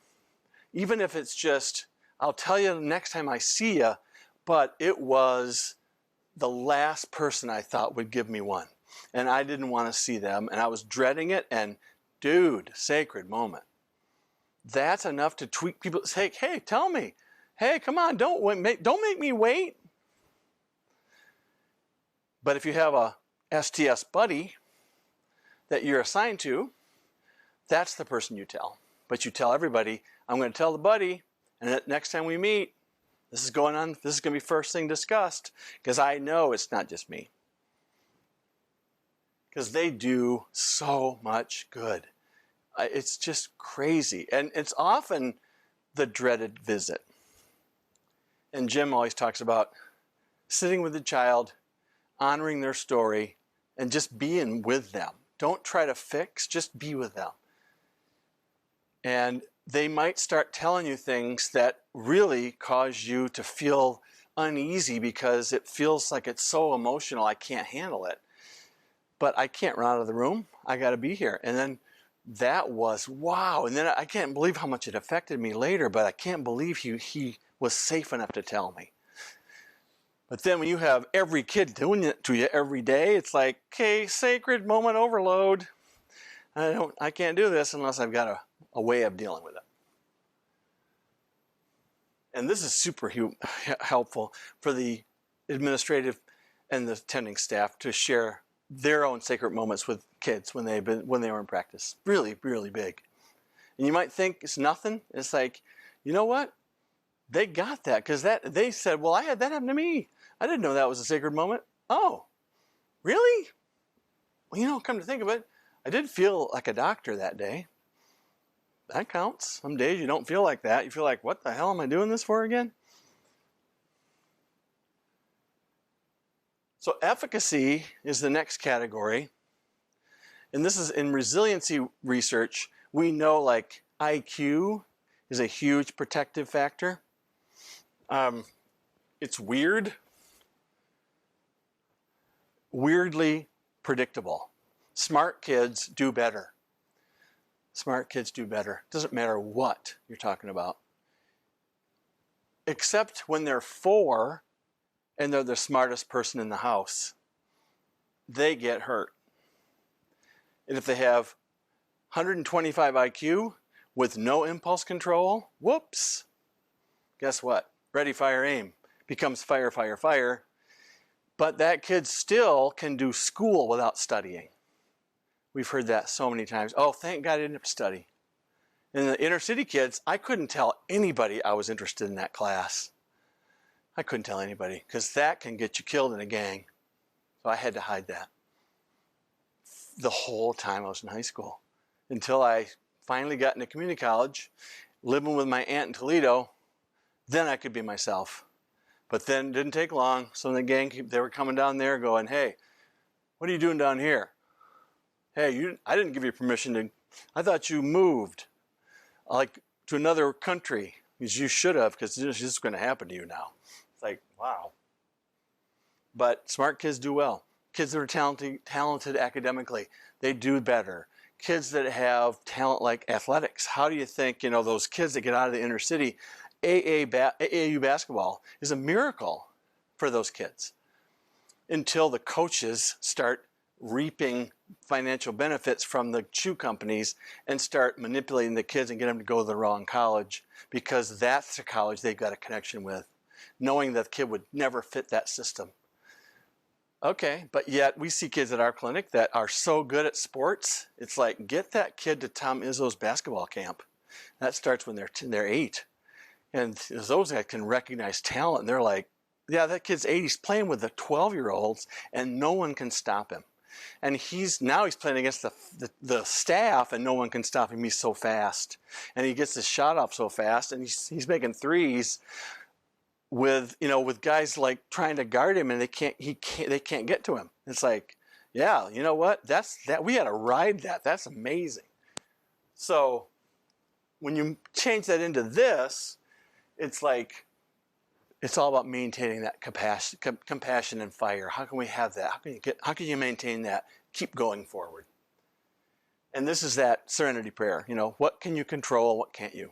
Even if it's just, I'll tell you next time I see you, but it was the last person I thought would give me one. And I didn't want to see them, and I was dreading it, and dude, sacred moment. That's enough to tweak people. Say, hey, tell me. Hey, come on, don't make me wait. But if you have a STS buddy that you're assigned to, that's the person you tell. But you tell everybody, I'm going to tell the buddy, and next time we meet, this is going on, this is going to be first thing discussed, because I know it's not just me. Because they do so much good. It's just crazy. And it's often the dreaded visit. And Jim always talks about sitting with the child, honoring their story, and just being with them. Don't try to fix, just be with them. And they might start telling you things that really cause you to feel uneasy because it feels like it's so emotional, I can't handle it. but I can't run out of the room. I got to be here. And then that was wow. And then I can't believe how much it affected me later, but I can't believe he was safe enough to tell me. But then when you have every kid doing it to you every day, it's like, okay, sacred moment overload. I can't do this unless I've got a way of dealing with it. And this is super helpful for the administrative and the attending staff to share their own sacred moments with kids when they were in practice. Really, really big. And you might think it's nothing. It's like, you know what? They got that because they said, well, I had that happen to me. I didn't know that was a sacred moment. Oh, really? Well, you know, come to think of it, I did feel like a doctor that day. That counts. Some days you don't feel like that. You feel like, what the hell am I doing this for again? So efficacy is the next category. And this is in resiliency research. We know like IQ is a huge protective factor. It's weirdly predictable. Smart kids do better. Smart kids do better. Doesn't matter what you're talking about. Except when they're 4 and they're the smartest person in the house. They get hurt. And if they have 125 IQ with no impulse control, whoops. Guess what? Ready, fire, aim. Becomes fire, fire, fire. But that kid still can do school without studying. We've heard that so many times. Oh, thank God I didn't have to study. And the inner city kids, I couldn't tell anybody I was interested in that class. I couldn't tell anybody because that can get you killed in a gang. So I had to hide that the whole time I was in high school until I finally got into community college, living with my aunt in Toledo. Then I could be myself. But then it didn't take long. So the gang, they were coming down there going, hey, what are you doing down here? Hey, I didn't give you permission to, I thought you moved like to another country. Because you should have, because this is going to happen to you now. It's like, wow. But smart kids do well. Kids that are talented academically, they do better. Kids that have talent like athletics, how do you think, you know, those kids that get out of the inner city, AAU basketball is a miracle for those kids until the coaches start reaping financial benefits from the shoe companies and start manipulating the kids and get them to go to the wrong college because that's the college they've got a connection with, knowing that the kid would never fit that system. Okay, but yet we see kids at our clinic that are so good at sports. It's like, get that kid to Tom Izzo's basketball camp. That starts when they're 8. And those that can recognize talent, and they're like, yeah, that kid's 8. He's playing with the 12-year-olds, and no one can stop him. And now he's playing against the staff, and no one can stop him. He's so fast, and he gets his shot off so fast, and he's making threes with guys like trying to guard him, and they can't get to him. It's like, yeah, you know what? We had to ride that. That's amazing. So when you change that into this, it's like, it's all about maintaining that compassion and fire. How can we have that? How can you maintain that? Keep going forward. And this is that serenity prayer. You know, what can you control? What can't you?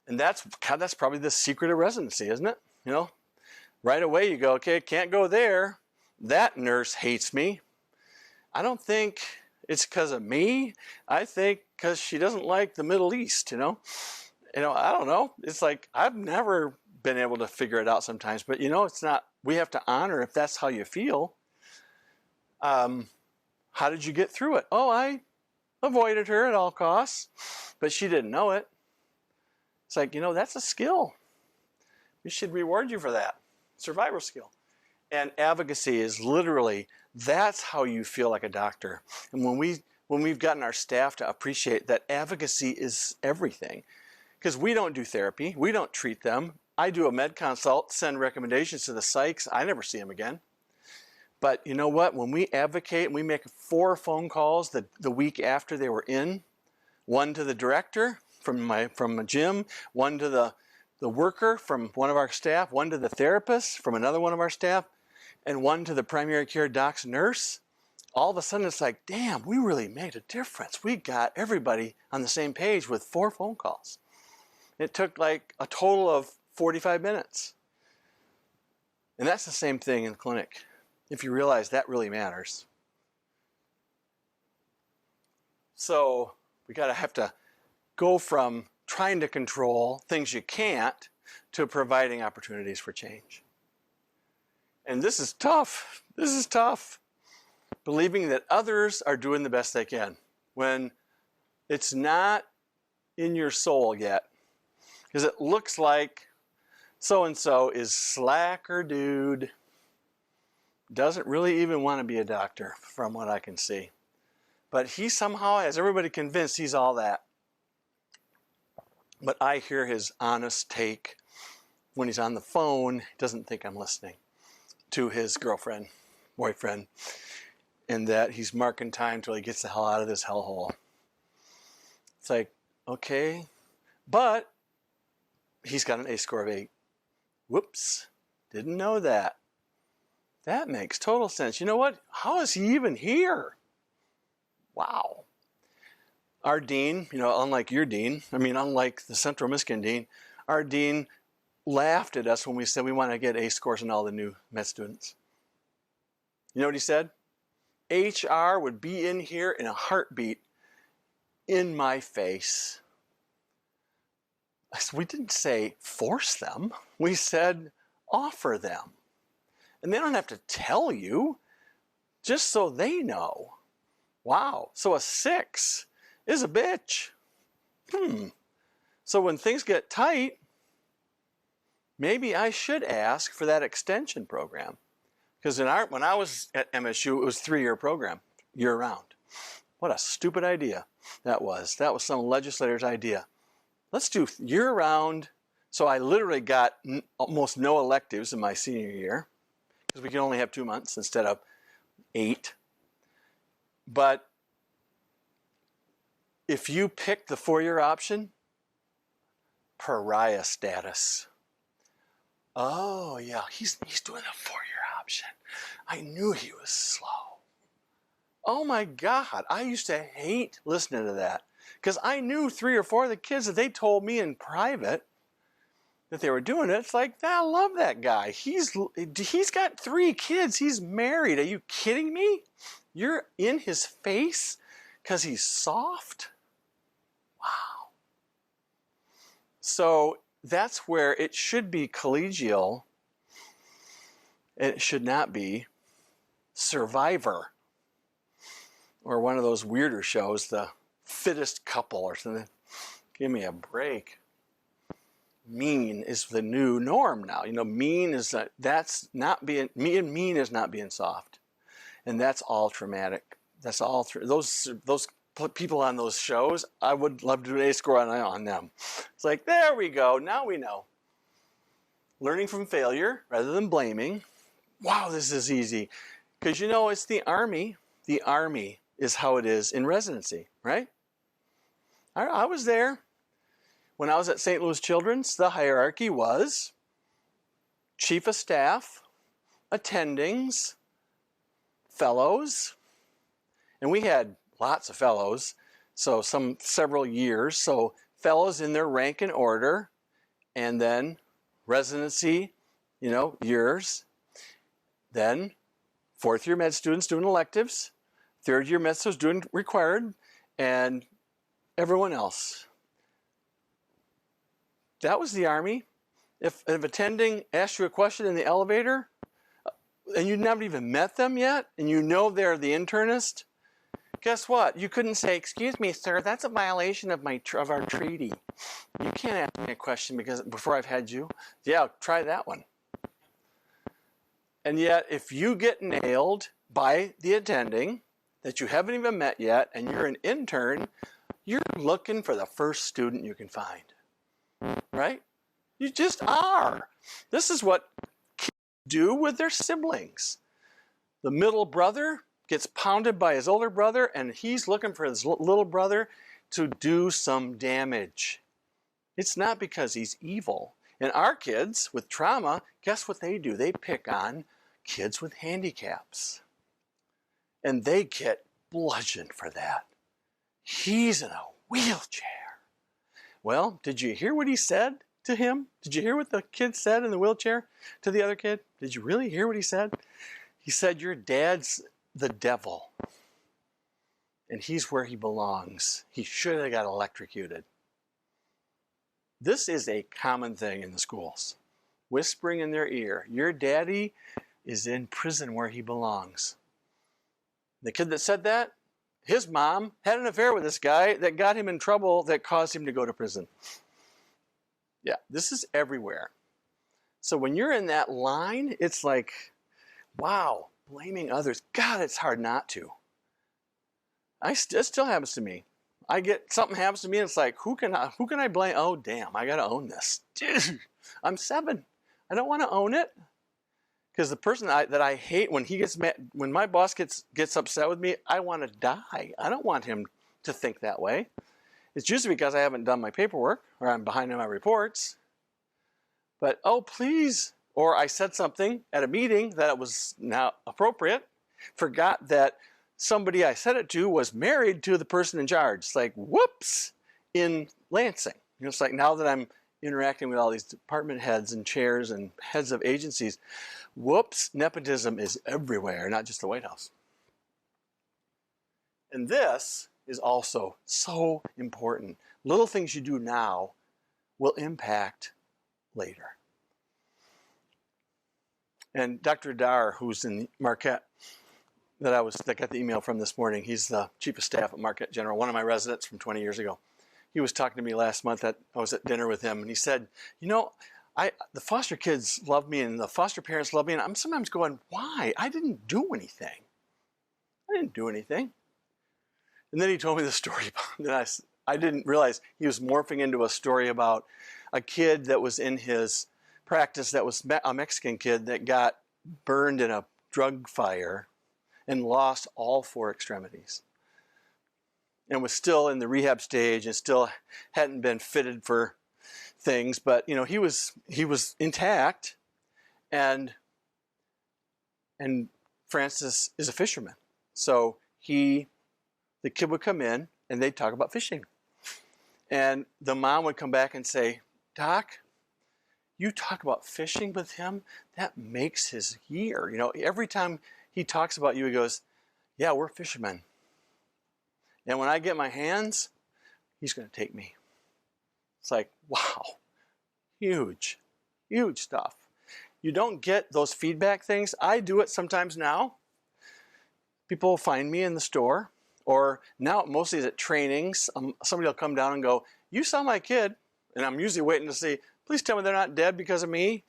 And that's probably the secret of residency, isn't it? You know, right away you go, okay, can't go there. That nurse hates me. I don't think it's because of me. I think because she doesn't like the Middle East, you know. I don't know. It's like, I've never been able to figure it out sometimes, but you know, it's not, we have to honor if that's how you feel. How did you get through it? Oh, I avoided her at all costs, but she didn't know it. It's like, you know, that's a skill. We should reward you for that. Survival skill. And advocacy is literally, that's how you feel like a doctor. And when we've gotten our staff to appreciate that advocacy is everything, because we don't do therapy, we don't treat them. I do a med consult, send recommendations to the psychs. I never see them again. But you know what? When we advocate and we make 4 phone calls the week after they were in, one to the director from a gym, one to the worker from one of our staff, one to the therapist from another one of our staff, and one to the primary care doc's nurse, all of a sudden it's like, damn, we really made a difference. We got everybody on the same page with 4 phone calls. It took like a total of 45 minutes. And that's the same thing in the clinic, if you realize that really matters. So we have to go from trying to control things you can't to providing opportunities for change. And this is tough. This is tough. Believing that others are doing the best they can when it's not in your soul yet. Because it looks like so-and-so is slacker dude. Doesn't really even want to be a doctor from what I can see. But he somehow has everybody convinced he's all that. But I hear his honest take when he's on the phone. He doesn't think I'm listening to his girlfriend, boyfriend, and that he's marking time till he gets the hell out of this hellhole. It's like, okay, but he's got an A score of 8. Whoops, didn't know that. That makes total sense. You know what? How is he even here? Wow. Our dean, unlike your dean, unlike the Central Michigan dean, our dean laughed at us when we said we want to get A scores on all the new med students. You know what he said? HR would be in here in a heartbeat in my face. We didn't say force them. We said offer them. And they don't have to tell you, just so they know. Wow, so a 6 is a bitch. So when things get tight, maybe I should ask for that extension program. Because when I was at MSU, it was a 3-year program, year-round. What a stupid idea that was. That was some legislator's idea. Let's do year-round. So I literally got almost no electives in my senior year, because we can only have 2 months instead of 8. But if you pick the 4-year option, pariah status. Oh yeah, he's doing a 4-year option. I knew he was slow. Oh my God, I used to hate listening to that, because I knew 3 or 4 of the kids that they told me in private that they were doing it. It's like, I love that guy. He's got 3 kids. He's married. Are you kidding me? You're in his face because he's soft? Wow. So that's where it should be collegial. It should not be Survivor, or one of those weirder shows, The Fittest Couple or something. Give me a break. Mean is the new norm now. Mean is that's not being mean is not being soft, and that's all traumatic. That's all those people on those shows. I would love to do an A score on them. It's like, there we go. Now we know. Learning from failure rather than blaming. Wow, this is easy, because it's the Army. The Army is how it is in residency, right? I was there. When I was at St. Louis Children's, the hierarchy was chief of staff, attendings, fellows, and we had lots of fellows, so several years. So fellows in their rank and order, and then residency, years. Then 4th year med students doing electives, 3rd year med students doing required, and everyone else. That was the Army. If attending asked you a question in the elevator, and you never even met them yet, and they're the internist, guess what? You couldn't say, "Excuse me, sir, that's a violation of our treaty. You can't ask me a question before I've had you." Yeah, try that one. And yet, if you get nailed by the attending that you haven't even met yet, and you're an intern, you're looking for the first student you can find. Right? You just are. This is what kids do with their siblings. The middle brother gets pounded by his older brother, and he's looking for his little brother to do some damage. It's not because he's evil. And our kids with trauma, guess what they do? They pick on kids with handicaps. And they get bludgeoned for that. He's in a wheelchair. Well, did you hear what he said to him? Did you hear what the kid said in the wheelchair to the other kid? Did you really hear what he said? He said, your dad's the devil. And he's where he belongs. He should have got electrocuted. This is a common thing in the schools. Whispering in their ear, your daddy is in prison where he belongs. The kid that said that, his mom had an affair with this guy that got him in trouble that caused him to go to prison. Yeah, this is everywhere. So when you're in that line, it's like, wow, blaming others. God, it's hard not to. It still happens to me. Something happens to me and it's like, who can I blame? Oh, damn, I got to own this. Dude, I'm 7. I don't want to own it. Because the person that I hate, when he gets mad, when my boss gets upset with me, I want to die. I don't want him to think that way. It's usually because I haven't done my paperwork or I'm behind on my reports. But, oh, please. Or I said something at a meeting that was not appropriate, forgot that somebody I said it to was married to the person in charge. It's like, whoops, in Lansing. You know, it's like now that I'm interacting with all these department heads and chairs and heads of agencies, whoops, nepotism is everywhere, not just the White House. And this is also so important. Little things you do now will impact later. And Dr. Dar, who's in Marquette, that got the email from this morning, he's the chief of staff at Marquette General, one of my residents from 20 years ago. He was talking to me last month. I was at dinner with him, and he said, you know, the foster kids love me and the foster parents love me, and I'm sometimes going, why? I didn't do anything. I didn't do anything. And then he told me the story that I didn't realize he was morphing into a story about a kid that was in his practice that was a Mexican kid that got burned in a drug fire and lost all 4 extremities. And was still in the rehab stage and still hadn't been fitted for things, but you know, he was intact, and Francis is a fisherman. So the kid would come in and they'd talk about fishing. And the mom would come back and say, Doc, you talk about fishing with him, that makes his year. You know, every time he talks about you, he goes, yeah, we're fishermen. And when I get my hands, he's going to take me. It's like, wow, huge, huge stuff. You don't get those feedback things. I do it sometimes now. People will find me in the store, or now mostly at trainings. Somebody will come down and go, you saw my kid. And I'm usually waiting to see, please tell me they're not dead because of me.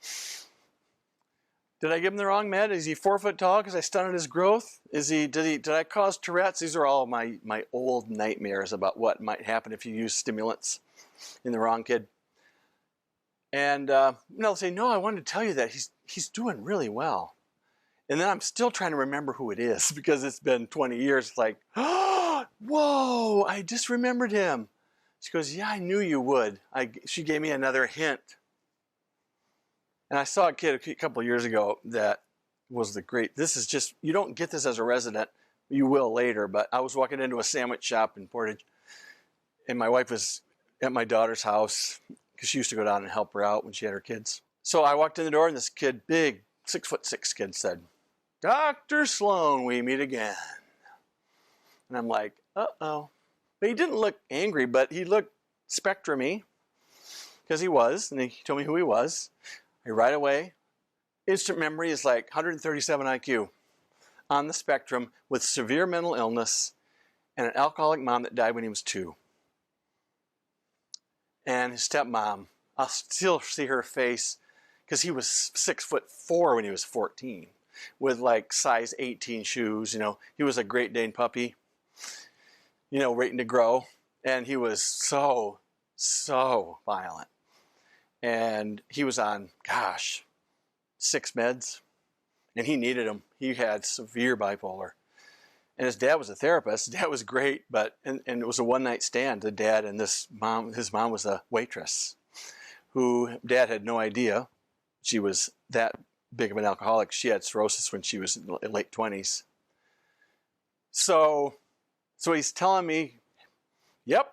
Did I give him the wrong med? Is he 4 foot tall because I stunted his growth? Did I cause Tourette's? These are all my old nightmares about what might happen if you use stimulants in the wrong kid. And they'll say, no, I wanted to tell you that he's doing really well. And then I'm still trying to remember who it is because it's been 20 years. It's like, oh, whoa, I just remembered him. She goes, yeah, I knew you would. She gave me another hint. And I saw a kid a couple of years ago that was this is just, you don't get this as a resident, you will later, but I was walking into a sandwich shop in Portage, and my wife was at my daughter's house because she used to go down and help her out when she had her kids. So I walked in the door and this kid, big 6'6" kid, said, Dr. Sloane, we meet again. And I'm like, uh-oh. But he didn't look angry, but he looked spectrum-y because he was, and he told me who he was. Right away, instant memory is like 137 IQ, on the spectrum with severe mental illness and an alcoholic mom that died when he was 2. And his stepmom, I'll still see her face because he was 6'4" when he was 14 with like size 18 shoes. You know, he was a Great Dane puppy, you know, waiting to grow. And he was so violent. And he was on, 6 meds, and he needed them. He had severe bipolar. And his dad was a therapist. His dad was great, and it was a one-night stand, the dad and his mom was a waitress who dad had no idea she was that big of an alcoholic. She had cirrhosis when she was in the late 20s. So he's telling me, yep,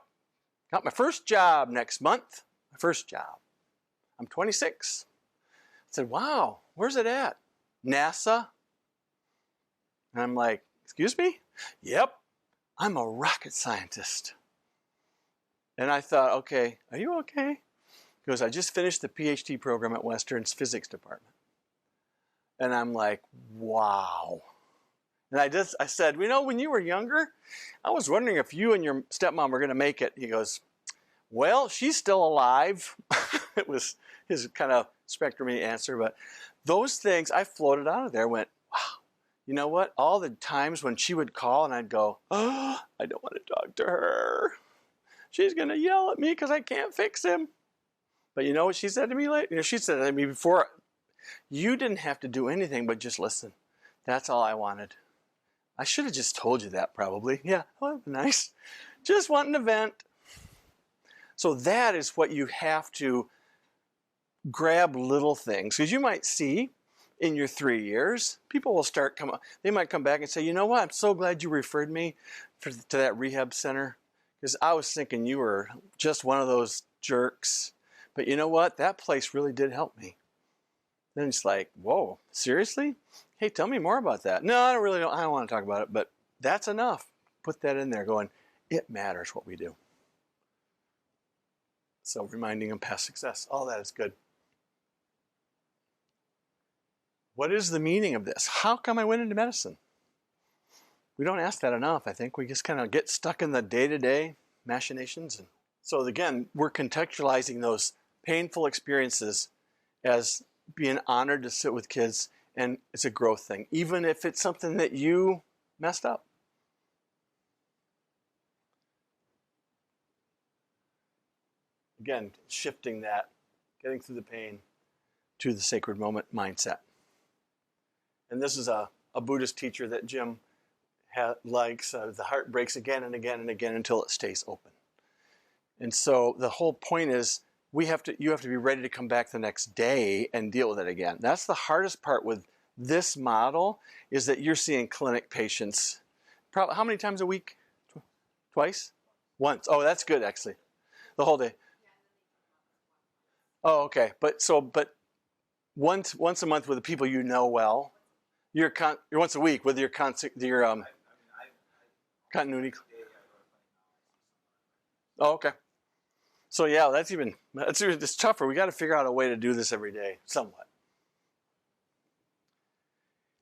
got my first job next month. My first job. I'm 26. I said, wow, where's it at? NASA? And I'm like, excuse me? Yep, I'm a rocket scientist. And I thought, okay, are you okay? He goes, I just finished the PhD program at Western's physics department. And I'm like, wow. And I said, you know, when you were younger, I was wondering if you and your stepmom were going to make it. He goes, well, she's still alive. It was his kind of spectrum-y answer. But those things, I floated out of there, went, wow. You know what? All the times when she would call and I'd go, oh, I don't want to talk to her. She's going to yell at me because I can't fix him. But you know what she said to me later? You know, she said to me before, you didn't have to do anything but just listen. That's all I wanted. I should have just told you that probably. Yeah, well, nice. Just wanting to vent. So that is what you have to grab little things. Because you might see in your 3 years, people will start they might come back and say, you know what, I'm so glad you referred me to that rehab center. Because I was thinking you were just one of those jerks. But you know what, that place really did help me. Then it's like, whoa, seriously? Hey, tell me more about that. No, I don't want to talk about it, but that's enough. Put that in there going, it matters what we do. So reminding them past success, all that is good. What is the meaning of this? How come I went into medicine? We don't ask that enough, I think. We just kind of get stuck in the day-to-day machinations. And so again, we're contextualizing those painful experiences as being honored to sit with kids, and it's a growth thing, even if it's something that you messed up. Again, shifting that, getting through the pain to the sacred moment mindset. And this is a Buddhist teacher that Jim likes. The heart breaks again and again and again until it stays open. And so the whole point is you have to be ready to come back the next day and deal with it again. That's the hardest part with this model, is that you're seeing clinic patients probably how many times a week? Twice? Once. Oh, that's good actually. The whole day. Oh, okay. But once a month with the people you know well. You're once a week with your continuity. Oh, okay. So yeah, it's tougher. We got to figure out a way to do this every day, somewhat.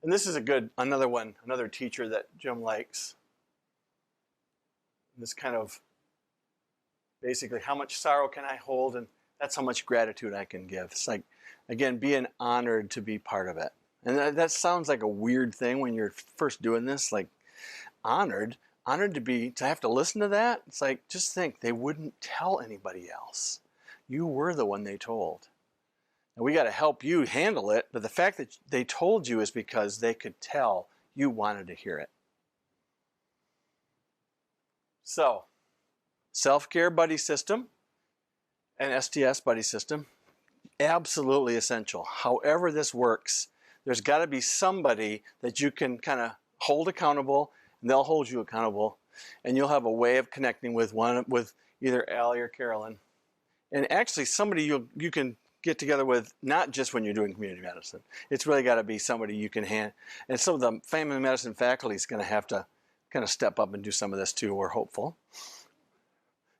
And this is another teacher that Jim likes. This kind of basically, how much sorrow can I hold, and that's how much gratitude I can give. It's like, again, being honored to be part of it. And that sounds like a weird thing when you're first doing this, like honored to have to listen to that. It's like, just think, they wouldn't tell anybody else. You were the one they told. And we got to help you handle it, but the fact that they told you is because they could tell you wanted to hear it. So, self-care buddy system and STS buddy system, absolutely essential. However this works, there's got to be somebody that you can kind of hold accountable, and they'll hold you accountable, and you'll have a way of connecting with either Allie or Carolyn. And actually somebody you can get together with, not just when you're doing community medicine. It's really got to be somebody you can hand. And some of the family medicine faculty is going to have to kind of step up and do some of this too. We're hopeful.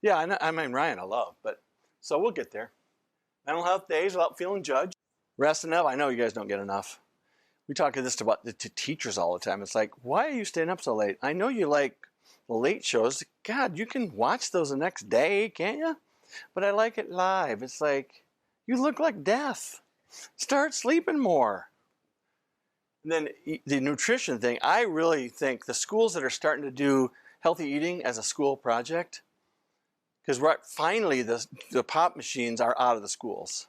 Yeah, I mean, Ryan I love, but so we'll get there. Mental health days without feeling judged. Rest enough. I know you guys don't get enough. We talk this to teachers all the time. It's like, why are you staying up so late? I know you like the late shows. God, you can watch those the next day, can't you? But I like it live. It's like, you look like death. Start sleeping more. And then the nutrition thing, I really think the schools that are starting to do healthy eating as a school project, because finally the pop machines are out of the schools.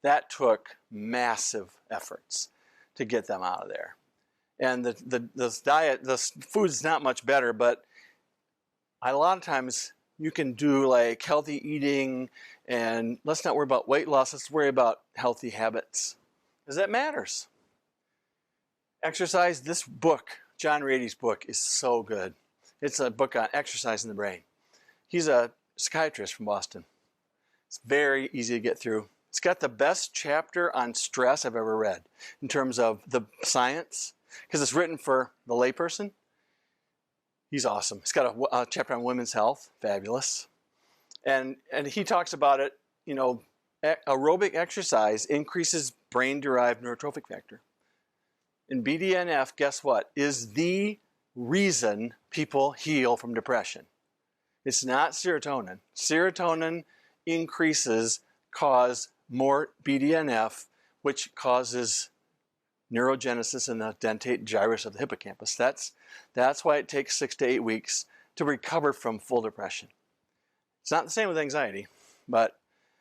That took massive efforts to get them out of there. And the diet, the food's not much better, but a lot of times you can do like healthy eating, and let's not worry about weight loss, let's worry about healthy habits, because that matters. Exercise, this book John Rady's book is so good. It's a book on exercise in the brain. He's a psychiatrist from Boston. It's very easy to get through. It's got the best chapter on stress I've ever read in terms of the science, because it's written for the layperson. He's awesome. It's got a chapter on women's health, fabulous. And he talks about it, you know, aerobic exercise increases brain-derived neurotrophic factor. And BDNF, guess what, is the reason people heal from depression. It's not serotonin. Serotonin increases cause more BDNF, which causes neurogenesis in the dentate gyrus of the hippocampus. That's why it takes 6 to 8 weeks to recover from full depression. It's not the same with anxiety, but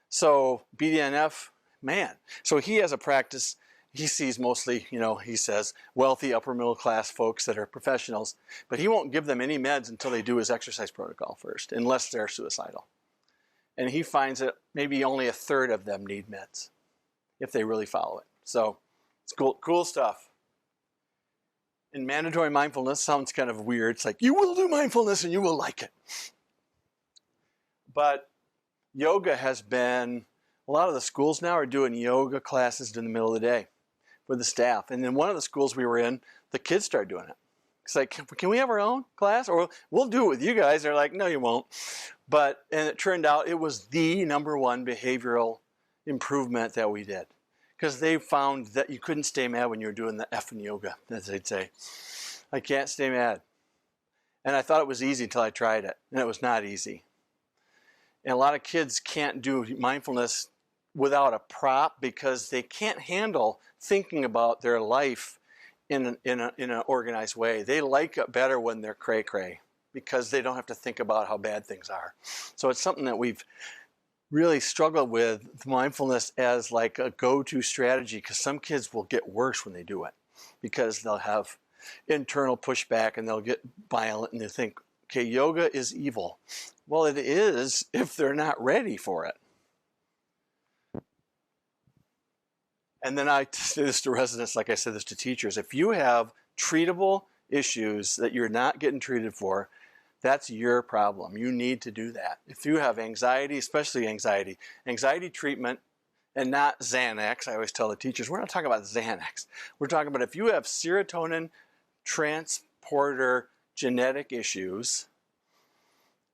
so BDNF, man. So he has a practice. He sees mostly, you know, he says wealthy upper middle class folks that are professionals, but he won't give them any meds until they do his exercise protocol first, unless they're suicidal. And he finds that maybe only 1/3 of them need meds if they really follow it. So it's cool stuff. And mandatory mindfulness sounds kind of weird. It's like, you will do mindfulness and you will like it. But yoga has been, a lot of the schools now are doing yoga classes in the middle of the day for the staff. And in one of the schools we were in, the kids started doing it. It's like, can we have our own class? Or we'll do it with you guys. They're like, no, you won't. And it turned out it was the #1 behavioral improvement that we did. Because they found that you couldn't stay mad when you were doing the effing yoga, as they'd say. I can't stay mad. And I thought it was easy until I tried it. And it was not easy. And a lot of kids can't do mindfulness without a prop because they can't handle thinking about their life in an organized way. They like it better when they're cray-cray because they don't have to think about how bad things are. So it's something that we've really struggled with, mindfulness as like a go-to strategy, because some kids will get worse when they do it because they'll have internal pushback and they'll get violent and they think, okay, yoga is evil. Well, it is if they're not ready for it. And then I say this to residents, like I said this to teachers. If you have treatable issues that you're not getting treated for, that's your problem. You need to do that. If you have anxiety, especially anxiety treatment, and not Xanax, I always tell the teachers, we're not talking about Xanax. We're talking about if you have serotonin transporter genetic issues,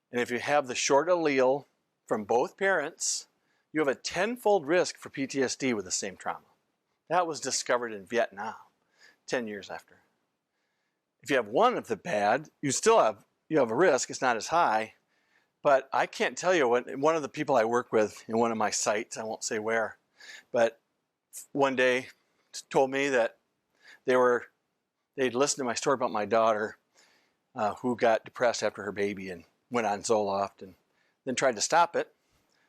and if you have the short allele from both parents, you have a 10-fold risk for PTSD with the same trauma. That was discovered in Vietnam 10 years after. If you have one of the bad, you have a risk. It's not as high, but I can't tell you one of the people I work with in one of my sites, I won't say where, but one day told me that they'd listened to my story about my daughter who got depressed after her baby and went on Zoloft and then tried to stop it.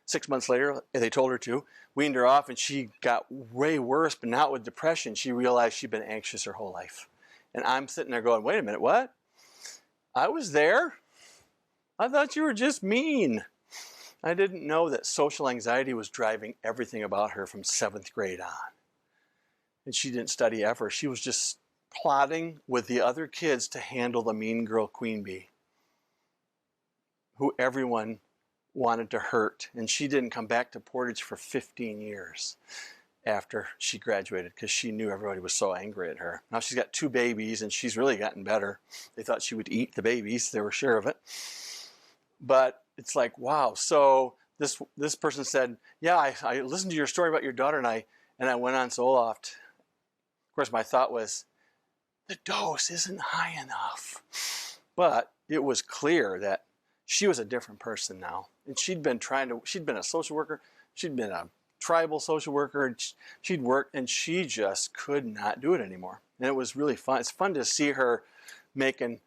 6 months later, they told her to, weaned her off, and she got way worse, but not with depression. She realized she'd been anxious her whole life. And I'm sitting there going, wait a minute, what? I was there. I thought you were just mean. I didn't know that social anxiety was driving everything about her from 7th grade on. And she didn't study ever. She was just plotting with the other kids to handle the mean girl queen bee, who everyone wanted to hurt. And she didn't come back to Portage for 15 years after she graduated because she knew everybody was so angry at her. Now she's got 2 babies and she's really gotten better. They thought she would eat the babies. They were sure of it. But it's like, wow. So this person said, yeah, I listened to your story about your daughter and I went on Zoloft. Of course, my thought was, the dose isn't high enough. But it was clear that she was a different person now. And she'd been a social worker. She'd been a tribal social worker. And she'd worked and she just could not do it anymore. And it was really fun. It's fun to see her making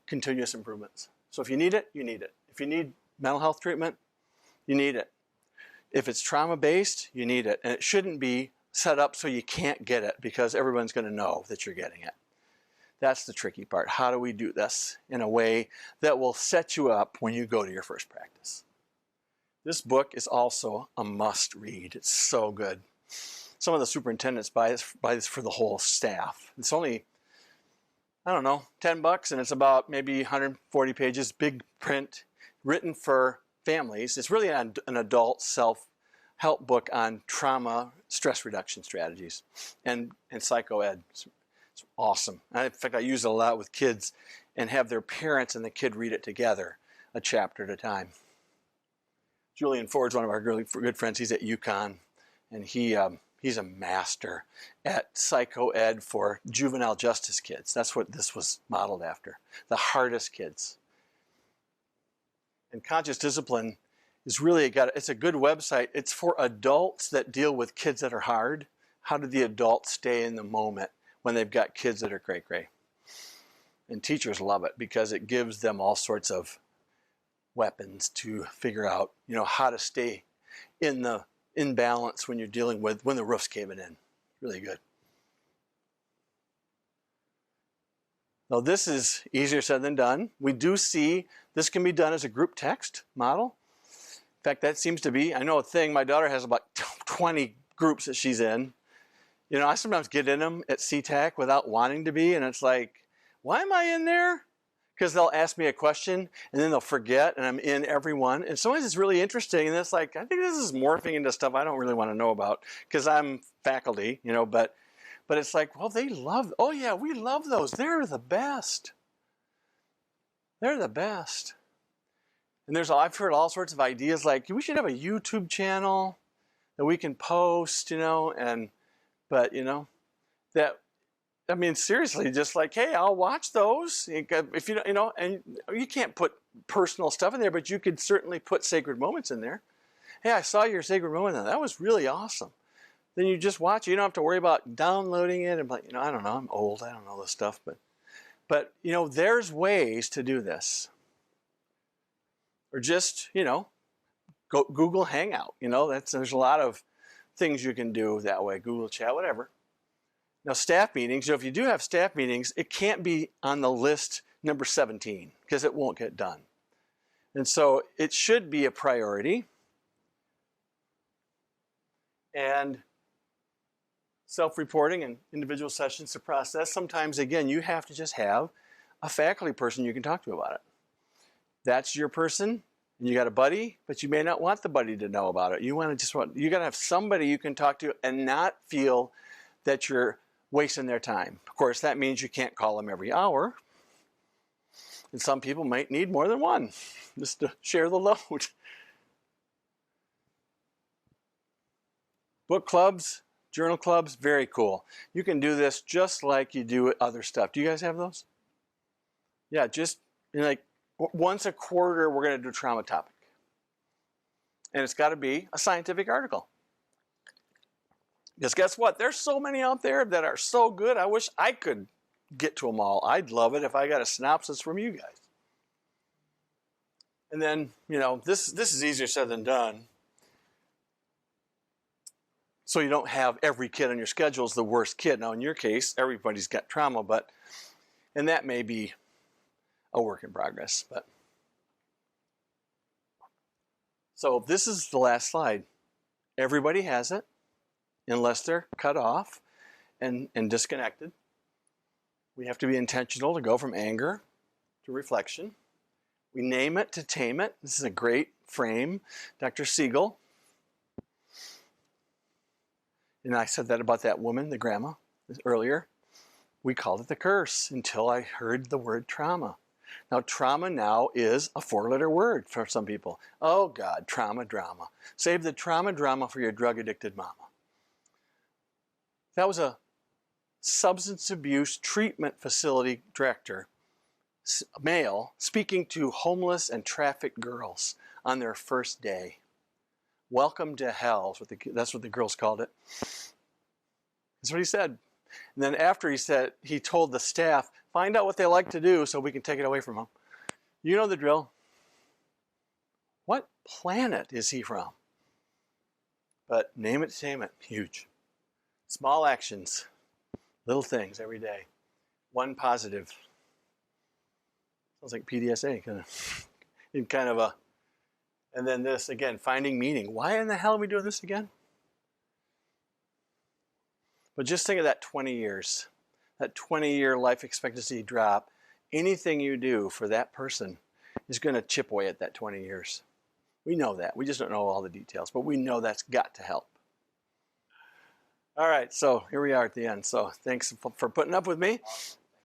continuous improvements. So if you need it, you need it. If you need mental health treatment, you need it. If it's trauma-based, you need it. And it shouldn't be set up so you can't get it because everyone's going to know that you're getting it. That's the tricky part. How do we do this in a way that will set you up when you go to your first practice? This book is also a must read. It's so good. Some of the superintendents buy this for the whole staff. It's only, I don't know, $10, and it's about maybe 140 pages, big print, written for families. It's really an adult self-help book on trauma, stress reduction strategies, and psycho-ed. It's awesome. In fact, I use it a lot with kids and have their parents and the kid read it together, a chapter at a time. Julian Ford's one of our really good friends. He's at UConn, and he's a master at psycho-ed for juvenile justice kids. That's what this was modeled after, the hardest kids. And Conscious Discipline is really it's a good website. It's for adults that deal with kids that are hard. How do the adults stay in the moment when they've got kids that are cray-cray? And teachers love it because it gives them all sorts of weapons to figure out, how to stay in balance when you're dealing with when the roof's caving in. Really good. Now this is easier said than done. We do see this can be done as a group text model. In fact, that seems to be, I know a thing, my daughter has about 20 groups that she's in. I sometimes get in them at CTAC without wanting to be, and it's like, why am I in there? Because they'll ask me a question and then they'll forget, and I'm in every one. And sometimes it's really interesting, and it's like, I think this is morphing into stuff I don't really want to know about because I'm faculty, but it's like, well, oh yeah, we love those. They're the best. They're the best. And I've heard all sorts of ideas like, we should have a YouTube channel that we can post, seriously, just like, hey, I'll watch those. If and you can't put personal stuff in there, but you could certainly put sacred moments in there. Hey, I saw your sacred moment. That was really awesome. Then you just watch it. You don't have to worry about downloading it. And I don't know. I'm old. I don't know this stuff, but there's ways to do this. Or just go Google Hangout. There's a lot of things you can do that way. Google Chat, whatever. Now, staff meetings, if you do have staff meetings, it can't be on the list number 17 because it won't get done. And so it should be a priority. And self-reporting and individual sessions to process. Sometimes, again, you have to just have a faculty person you can talk to about it. That's your person, and you got a buddy, but you may not want the buddy to know about it. You got to have somebody you can talk to and not feel that you're wasting their time. Of course, that means you can't call them every hour. And some people might need more than one just to share the load. Book clubs, journal clubs, very cool. You can do this just like you do other stuff. Do you guys have those? Yeah, just like once a quarter, we're going to do a trauma topic. And it's got to be a scientific article. Because guess what? There's so many out there that are so good. I wish I could get to them all. I'd love it if I got a synopsis from you guys. And then, this is easier said than done. So you don't have every kid on your schedule is the worst kid. Now, in your case, everybody's got trauma, and that may be a work in progress. So this is the last slide. Everybody has it. Unless they're cut off and disconnected. We have to be intentional to go from anger to reflection. We name it to tame it. This is a great frame. Dr. Siegel. And I said that about that woman, the grandma, earlier. We called it the curse until I heard the word trauma. Now, trauma now is a 4-letter word for some people. Oh, God, trauma, drama. Save the trauma, drama for your drug-addicted mama. That was a substance abuse treatment facility director, male, speaking to homeless and trafficked girls on their first day. Welcome to hell, that's what the girls called it. That's what he said. And then after he told the staff, find out what they like to do so we can take it away from them. You know the drill. What planet is he from? But name it, tame it, huge. Small actions, little things every day. One positive. Sounds like PDSA, kind of a. And then this, again, finding meaning. Why in the hell are we doing this again? But just think of that 20 years. that 20-year life expectancy drop, anything you do for that person is going to chip away at that 20 years. We know that. We just don't know all the details, but we know that's got to help. All right, so here we are at the end. So thanks for putting up with me.